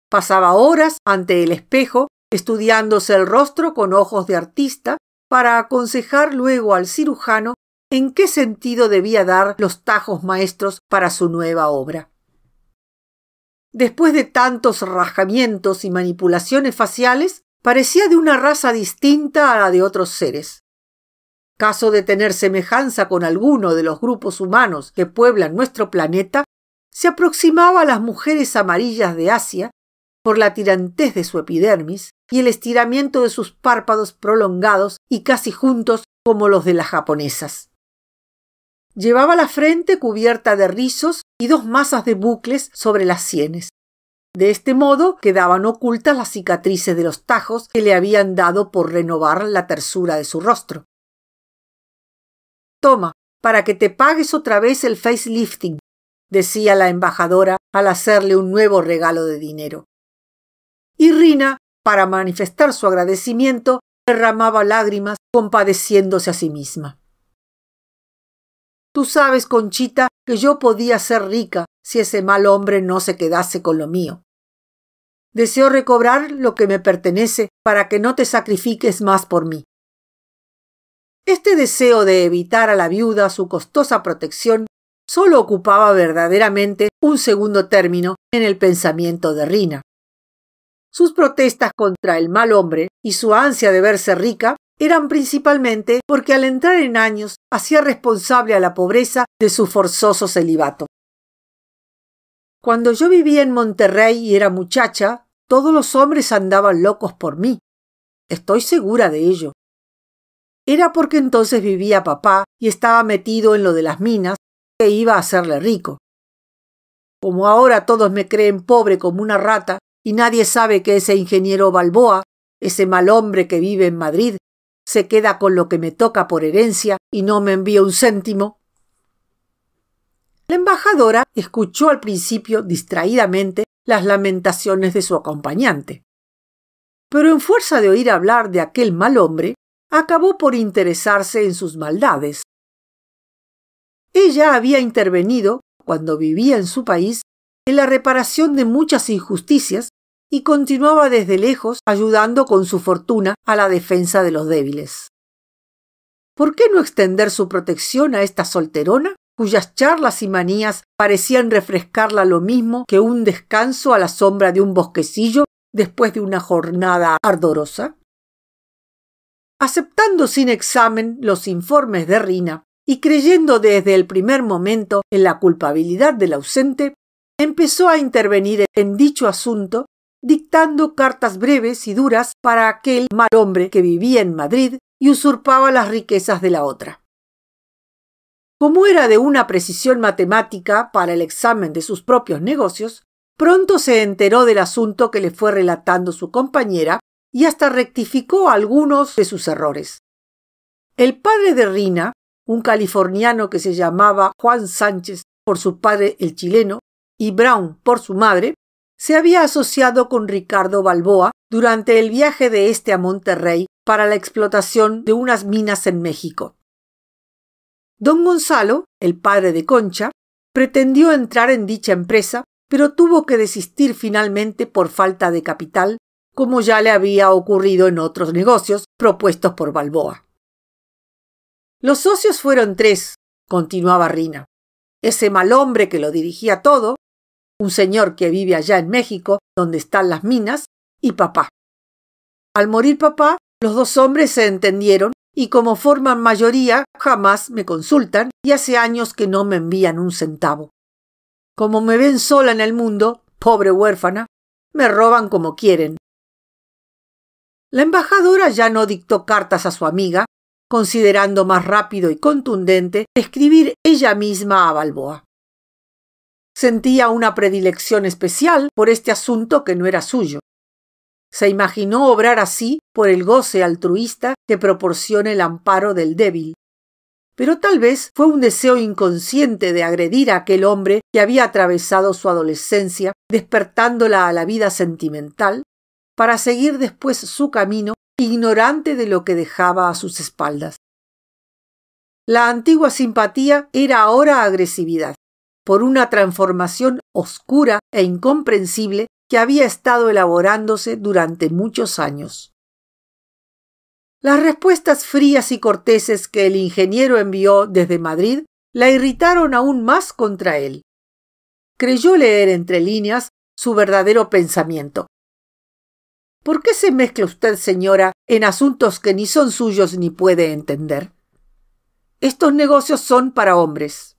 Pasaba horas ante el espejo, estudiándose el rostro con ojos de artista, para aconsejar luego al cirujano en qué sentido debía dar los tajos maestros para su nueva obra. Después de tantos rajamientos y manipulaciones faciales, parecía de una raza distinta a la de otros seres. Caso de tener semejanza con alguno de los grupos humanos que pueblan nuestro planeta, se aproximaba a las mujeres amarillas de Asia por la tirantez de su epidermis y el estiramiento de sus párpados prolongados y casi juntos como los de las japonesas. Llevaba la frente cubierta de rizos y 2 masas de bucles sobre las sienes. De este modo quedaban ocultas las cicatrices de los tajos que le habían dado por renovar la tersura de su rostro. «Toma, para que te pagues otra vez el facelifting», decía la embajadora al hacerle un nuevo regalo de dinero. Y Rina, para manifestar su agradecimiento, derramaba lágrimas compadeciéndose a sí misma. «Tú sabes, Conchita, que yo podía ser rica si ese mal hombre no se quedase con lo mío. Deseo recobrar lo que me pertenece para que no te sacrifiques más por mí». Este deseo de evitar a la viuda su costosa protección solo ocupaba verdaderamente un segundo término en el pensamiento de Rina. Sus protestas contra el mal hombre y su ansia de verse rica eran principalmente porque al entrar en años hacía responsable a la pobreza de su forzoso celibato. Cuando yo vivía en Monterrey y era muchacha, todos los hombres andaban locos por mí. Estoy segura de ello. era porque entonces vivía papá y estaba metido en lo de las minas e iba a hacerle rico. Como ahora todos me creen pobre como una rata y nadie sabe que ese ingeniero Balboa, ese mal hombre que vive en Madrid, se queda con lo que me toca por herencia y no me envía un céntimo. La embajadora escuchó al principio distraídamente las lamentaciones de su acompañante. Pero en fuerza de oír hablar de aquel mal hombre, acabó por interesarse en sus maldades. Ella había intervenido, cuando vivía en su país, en la reparación de muchas injusticias y continuaba desde lejos ayudando con su fortuna a la defensa de los débiles. ¿Por qué no extender su protección a esta solterona, cuyas charlas y manías parecían refrescarla lo mismo que un descanso a la sombra de un bosquecillo después de una jornada ardorosa? Aceptando sin examen los informes de Rina y creyendo desde el primer momento en la culpabilidad del ausente, empezó a intervenir en dicho asunto, dictando cartas breves y duras para aquel mal hombre que vivía en Madrid y usurpaba las riquezas de la otra. Como era de una precisión matemática para el examen de sus propios negocios, pronto se enteró del asunto que le fue relatando su compañera y hasta rectificó algunos de sus errores. El padre de Rina, un californiano que se llamaba Juan Sánchez por su padre el chileno y Brown por su madre, se había asociado con Ricardo Balboa durante el viaje de este a Monterrey para la explotación de unas minas en México. Don Gonzalo, el padre de Concha, pretendió entrar en dicha empresa, pero tuvo que desistir finalmente por falta de capital, como ya le había ocurrido en otros negocios propuestos por Balboa. Los socios fueron 3, continuaba Rina. Ese mal hombre que lo dirigía todo, un señor que vive allá en México, donde están las minas, y papá. Al morir papá, los 2 hombres se entendieron y como forman mayoría, jamás me consultan y hace años que no me envían un centavo. Como me ven sola en el mundo, pobre huérfana, me roban como quieren. La embajadora ya no dictó cartas a su amiga, considerando más rápido y contundente escribir ella misma a Balboa. Sentía una predilección especial por este asunto que no era suyo. Se imaginó obrar así por el goce altruista que proporciona el amparo del débil. Pero tal vez fue un deseo inconsciente de agredir a aquel hombre que había atravesado su adolescencia, despertándola a la vida sentimental, para seguir después su camino, ignorante de lo que dejaba a sus espaldas. La antigua simpatía era ahora agresividad, por una transformación oscura e incomprensible que había estado elaborándose durante muchos años. Las respuestas frías y corteses que el ingeniero envió desde Madrid la irritaron aún más contra él. Creyó leer entre líneas su verdadero pensamiento. ¿Por qué se mezcla usted, señora, en asuntos que ni son suyos ni puede entender? Estos negocios son para hombres.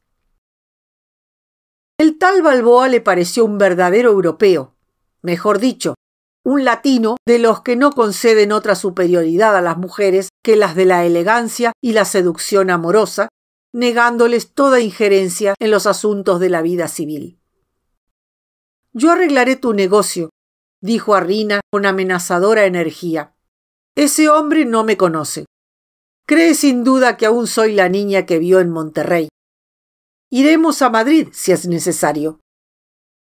El tal Balboa le pareció un verdadero europeo, mejor dicho, un latino de los que no conceden otra superioridad a las mujeres que las de la elegancia y la seducción amorosa, negándoles toda injerencia en los asuntos de la vida civil. Yo arreglaré tu negocio, dijo a Rina con amenazadora energía. Ese hombre no me conoce. Cree sin duda que aún soy la niña que vio en Monterrey. Iremos a Madrid si es necesario.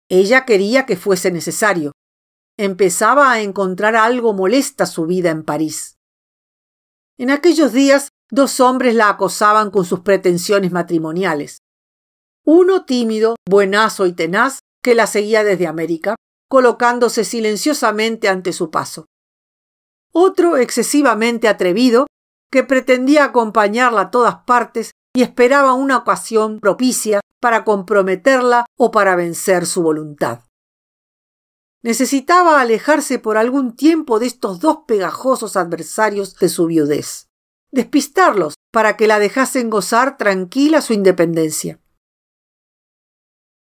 Ella quería que fuese necesario. Empezaba a encontrar algo molesta su vida en París. En aquellos días, 2 hombres la acosaban con sus pretensiones matrimoniales. Uno tímido, buenazo y tenaz, que la seguía desde América, colocándose silenciosamente ante su paso. Otro excesivamente atrevido, que pretendía acompañarla a todas partes y esperaba una ocasión propicia para comprometerla o para vencer su voluntad. Necesitaba alejarse por algún tiempo de estos 2 pegajosos adversarios de su viudez, despistarlos para que la dejasen gozar tranquila su independencia.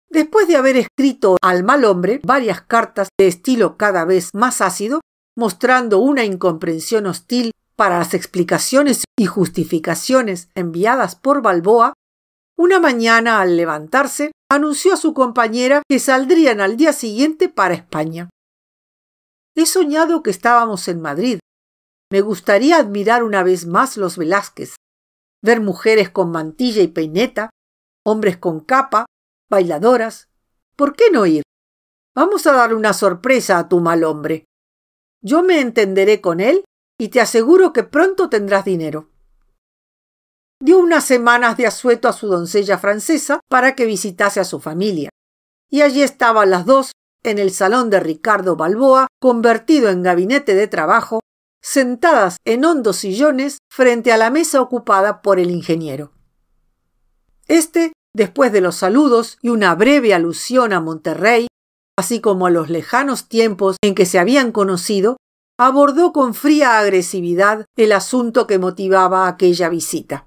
Después de haber escrito al mal hombre varias cartas de estilo cada vez más ácido, mostrando una incomprensión hostil para las explicaciones y justificaciones enviadas por Balboa, una mañana al levantarse anunció a su compañera que saldrían al día siguiente para España. He soñado que estábamos en Madrid. Me gustaría admirar una vez más los Velázquez, ver mujeres con mantilla y peineta, hombres con capa, bailadoras. ¿Por qué no ir? Vamos a dar una sorpresa a tu mal hombre. Yo me entenderé con él y te aseguro que pronto tendrás dinero. Dio unas semanas de asueto a su doncella francesa para que visitase a su familia, y allí estaban las dos en el salón de Ricardo Balboa, convertido en gabinete de trabajo, sentadas en hondos sillones frente a la mesa ocupada por el ingeniero. Este, después de los saludos y una breve alusión a Monterrey, así como a los lejanos tiempos en que se habían conocido, abordó con fría agresividad el asunto que motivaba aquella visita.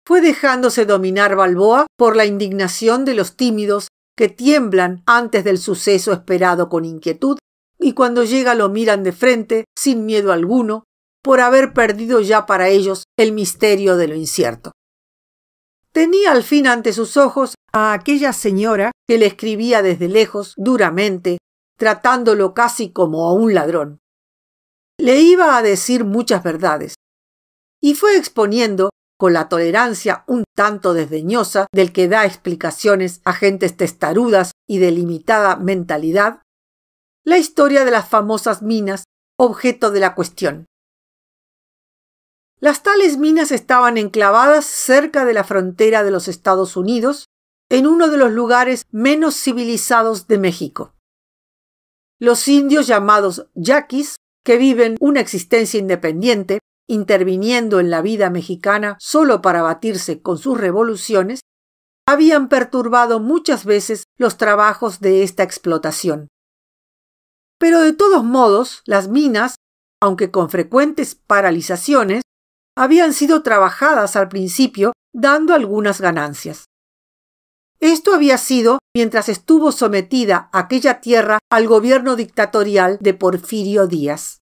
Fue dejándose dominar Balboa por la indignación de los tímidos que tiemblan antes del suceso esperado con inquietud y cuando llega lo miran de frente, sin miedo alguno, por haber perdido ya para ellos el misterio de lo incierto. Tenía al fin ante sus ojos a aquella señora que le escribía desde lejos, duramente, tratándolo casi como a un ladrón. Le iba a decir muchas verdades, y fue exponiendo, con la tolerancia un tanto desdeñosa del que da explicaciones a gentes testarudas y de limitada mentalidad, la historia de las famosas minas, objeto de la cuestión. Las tales minas estaban enclavadas cerca de la frontera de los Estados Unidos, en uno de los lugares menos civilizados de México. Los indios llamados yaquis, que viven una existencia independiente, interviniendo en la vida mexicana solo para batirse con sus revoluciones, habían perturbado muchas veces los trabajos de esta explotación. Pero de todos modos, las minas, aunque con frecuentes paralizaciones, habían sido trabajadas al principio dando algunas ganancias. Esto había sido mientras estuvo sometida aquella tierra al gobierno dictatorial de Porfirio Díaz.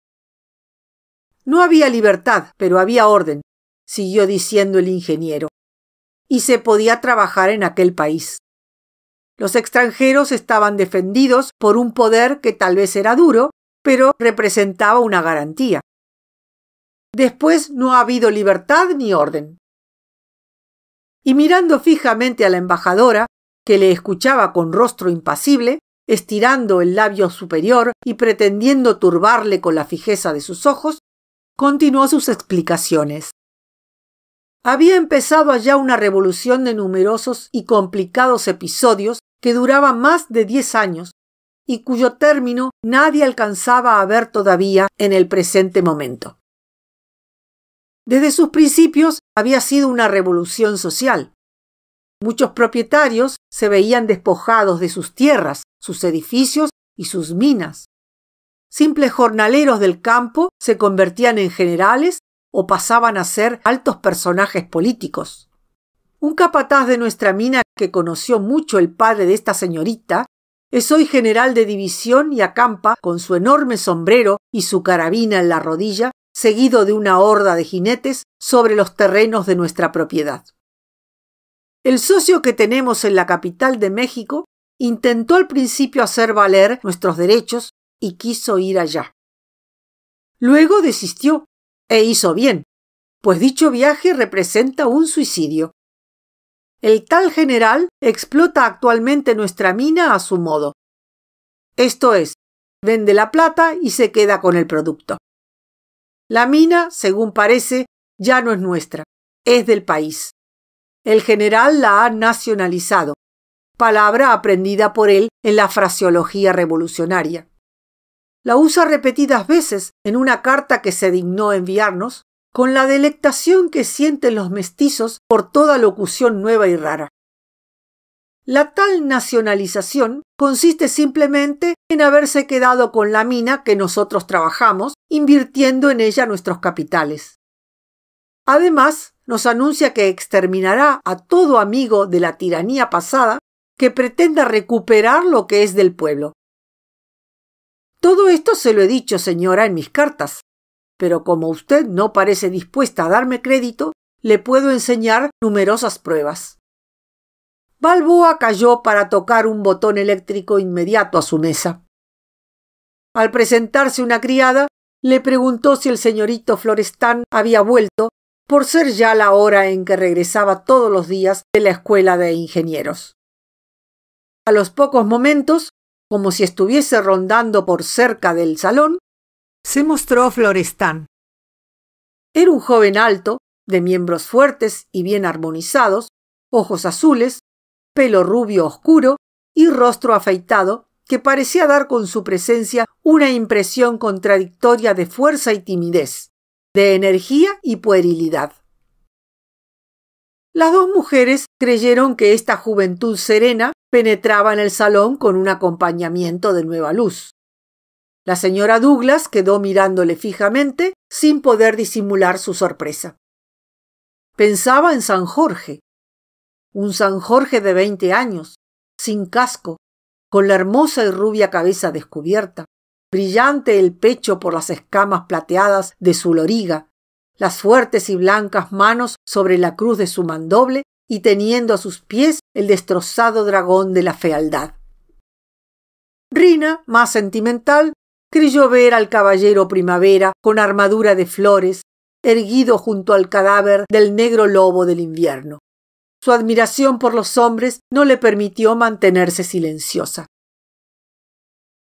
No había libertad, pero había orden, siguió diciendo el ingeniero, y se podía trabajar en aquel país. Los extranjeros estaban defendidos por un poder que tal vez era duro, pero representaba una garantía. Después no ha habido libertad ni orden. Y mirando fijamente a la embajadora, que le escuchaba con rostro impasible, estirando el labio superior y pretendiendo turbarle con la fijeza de sus ojos, continuó sus explicaciones. Había empezado allá una revolución de numerosos y complicados episodios que duraba más de 10 años y cuyo término nadie alcanzaba a ver todavía en el presente momento. Desde sus principios había sido una revolución social. Muchos propietarios se veían despojados de sus tierras, sus edificios y sus minas. Simples jornaleros del campo se convertían en generales o pasaban a ser altos personajes políticos. Un capataz de nuestra mina que conoció mucho el padre de esta señorita es hoy general de división y acampa con su enorme sombrero y su carabina en la rodilla, seguido de una horda de jinetes sobre los terrenos de nuestra propiedad. El socio que tenemos en la capital de México intentó al principio hacer valer nuestros derechos y quiso ir allá. Luego desistió, e hizo bien, pues dicho viaje representa un suicidio. El tal general explota actualmente nuestra mina a su modo. Esto es, vende la plata y se queda con el producto. La mina, según parece, ya no es nuestra, es del país. El general la ha nacionalizado, palabra aprendida por él en la fraseología revolucionaria. La usa repetidas veces en una carta que se dignó enviarnos, con la delectación que sienten los mestizos por toda locución nueva y rara. La tal nacionalización consiste simplemente en haberse quedado con la mina que nosotros trabajamos, invirtiendo en ella nuestros capitales. Además, nos anuncia que exterminará a todo amigo de la tiranía pasada que pretenda recuperar lo que es del pueblo. Todo esto se lo he dicho, señora, en mis cartas. pero como usted no parece dispuesta a darme crédito, le puedo enseñar numerosas pruebas. Balboa cayó para tocar un botón eléctrico inmediato a su mesa. Al presentarse una criada, le preguntó si el señorito Florestan había vuelto, por ser ya la hora en que regresaba todos los días de la escuela de ingenieros. A los pocos momentos, como si estuviese rondando por cerca del salón, se mostró Florestan. Era un joven alto, de miembros fuertes y bien armonizados, ojos azules, pelo rubio oscuro y rostro afeitado, que parecía dar con su presencia una impresión contradictoria de fuerza y timidez, de energía y puerilidad. Las dos mujeres creyeron que esta juventud serena penetraba en el salón con un acompañamiento de nueva luz. La señora Douglas quedó mirándole fijamente sin poder disimular su sorpresa. Pensaba en San Jorge, un San Jorge de 20 años, sin casco, con la hermosa y rubia cabeza descubierta, brillante el pecho por las escamas plateadas de su loriga, las fuertes y blancas manos sobre la cruz de su mandoble y teniendo a sus pies el destrozado dragón de la fealdad. Rina, más sentimental, creyó ver al caballero Primavera con armadura de flores, erguido junto al cadáver del negro lobo del invierno. Su admiración por los hombres no le permitió mantenerse silenciosa.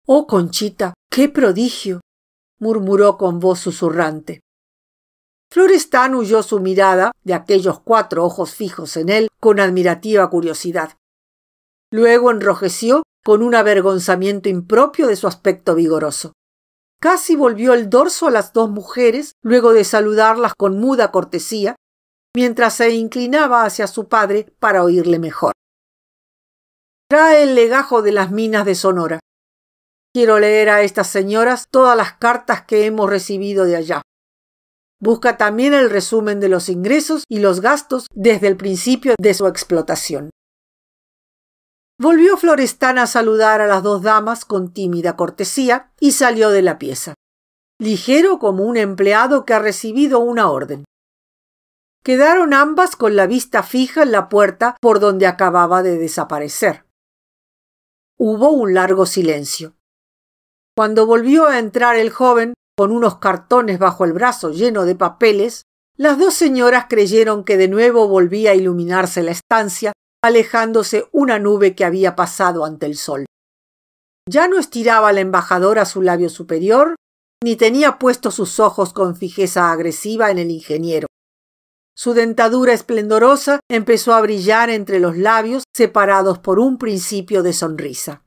«Oh, Conchita, qué prodigio», murmuró con voz susurrante. Florestan huyó su mirada de aquellos 4 ojos fijos en él con admirativa curiosidad. Luego enrojeció con un avergonzamiento impropio de su aspecto vigoroso. Casi volvió el dorso a las dos mujeres luego de saludarlas con muda cortesía, mientras se inclinaba hacia su padre para oírle mejor. «Trae el legajo de las minas de Sonora. Quiero leer a estas señoras todas las cartas que hemos recibido de allá. Busca también el resumen de los ingresos y los gastos desde el principio de su explotación». Volvió Florestan a saludar a las dos damas con tímida cortesía y salió de la pieza, ligero como un empleado que ha recibido una orden. Quedaron ambas con la vista fija en la puerta por donde acababa de desaparecer. Hubo un largo silencio. Cuando volvió a entrar el joven, con unos cartones bajo el brazo lleno de papeles, las dos señoras creyeron que de nuevo volvía a iluminarse la estancia, alejándose una nube que había pasado ante el sol. Ya no estiraba la embajadora su labio superior, ni tenía puestos sus ojos con fijeza agresiva en el ingeniero. Su dentadura esplendorosa empezó a brillar entre los labios separados por un principio de sonrisa.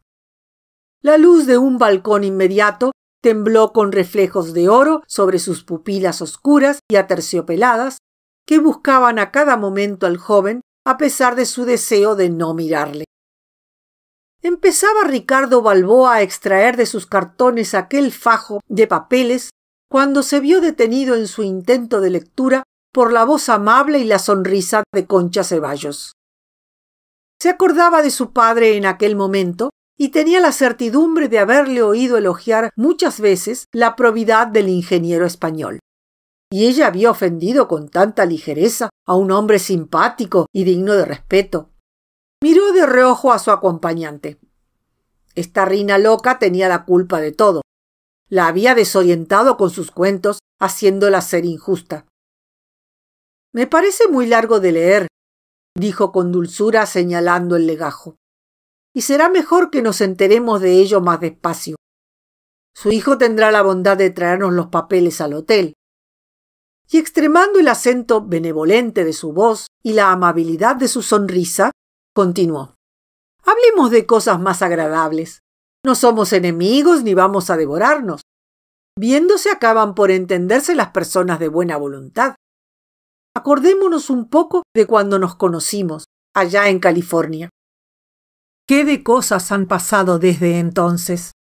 La luz de un balcón inmediato tembló con reflejos de oro sobre sus pupilas oscuras y aterciopeladas que buscaban a cada momento al joven a pesar de su deseo de no mirarle. Empezaba Ricardo Balboa a extraer de sus cartones aquel fajo de papeles cuando se vio detenido en su intento de lectura por la voz amable y la sonrisa de Concha Ceballos. Se acordaba de su padre en aquel momento y tenía la certidumbre de haberle oído elogiar muchas veces la probidad del ingeniero español. Y ella había ofendido con tanta ligereza a un hombre simpático y digno de respeto. Miró de reojo a su acompañante. Esta Rina loca tenía la culpa de todo. La había desorientado con sus cuentos, haciéndola ser injusta. «Me parece muy largo de leer», dijo con dulzura señalando el legajo. «Y será mejor que nos enteremos de ello más despacio. Su hijo tendrá la bondad de traernos los papeles al hotel». Y extremando el acento benevolente de su voz y la amabilidad de su sonrisa, continuó. «Hablemos de cosas más agradables. No somos enemigos ni vamos a devorarnos. Viéndose acaban por entenderse las personas de buena voluntad. Acordémonos un poco de cuando nos conocimos, allá en California. ¿Qué de cosas han pasado desde entonces?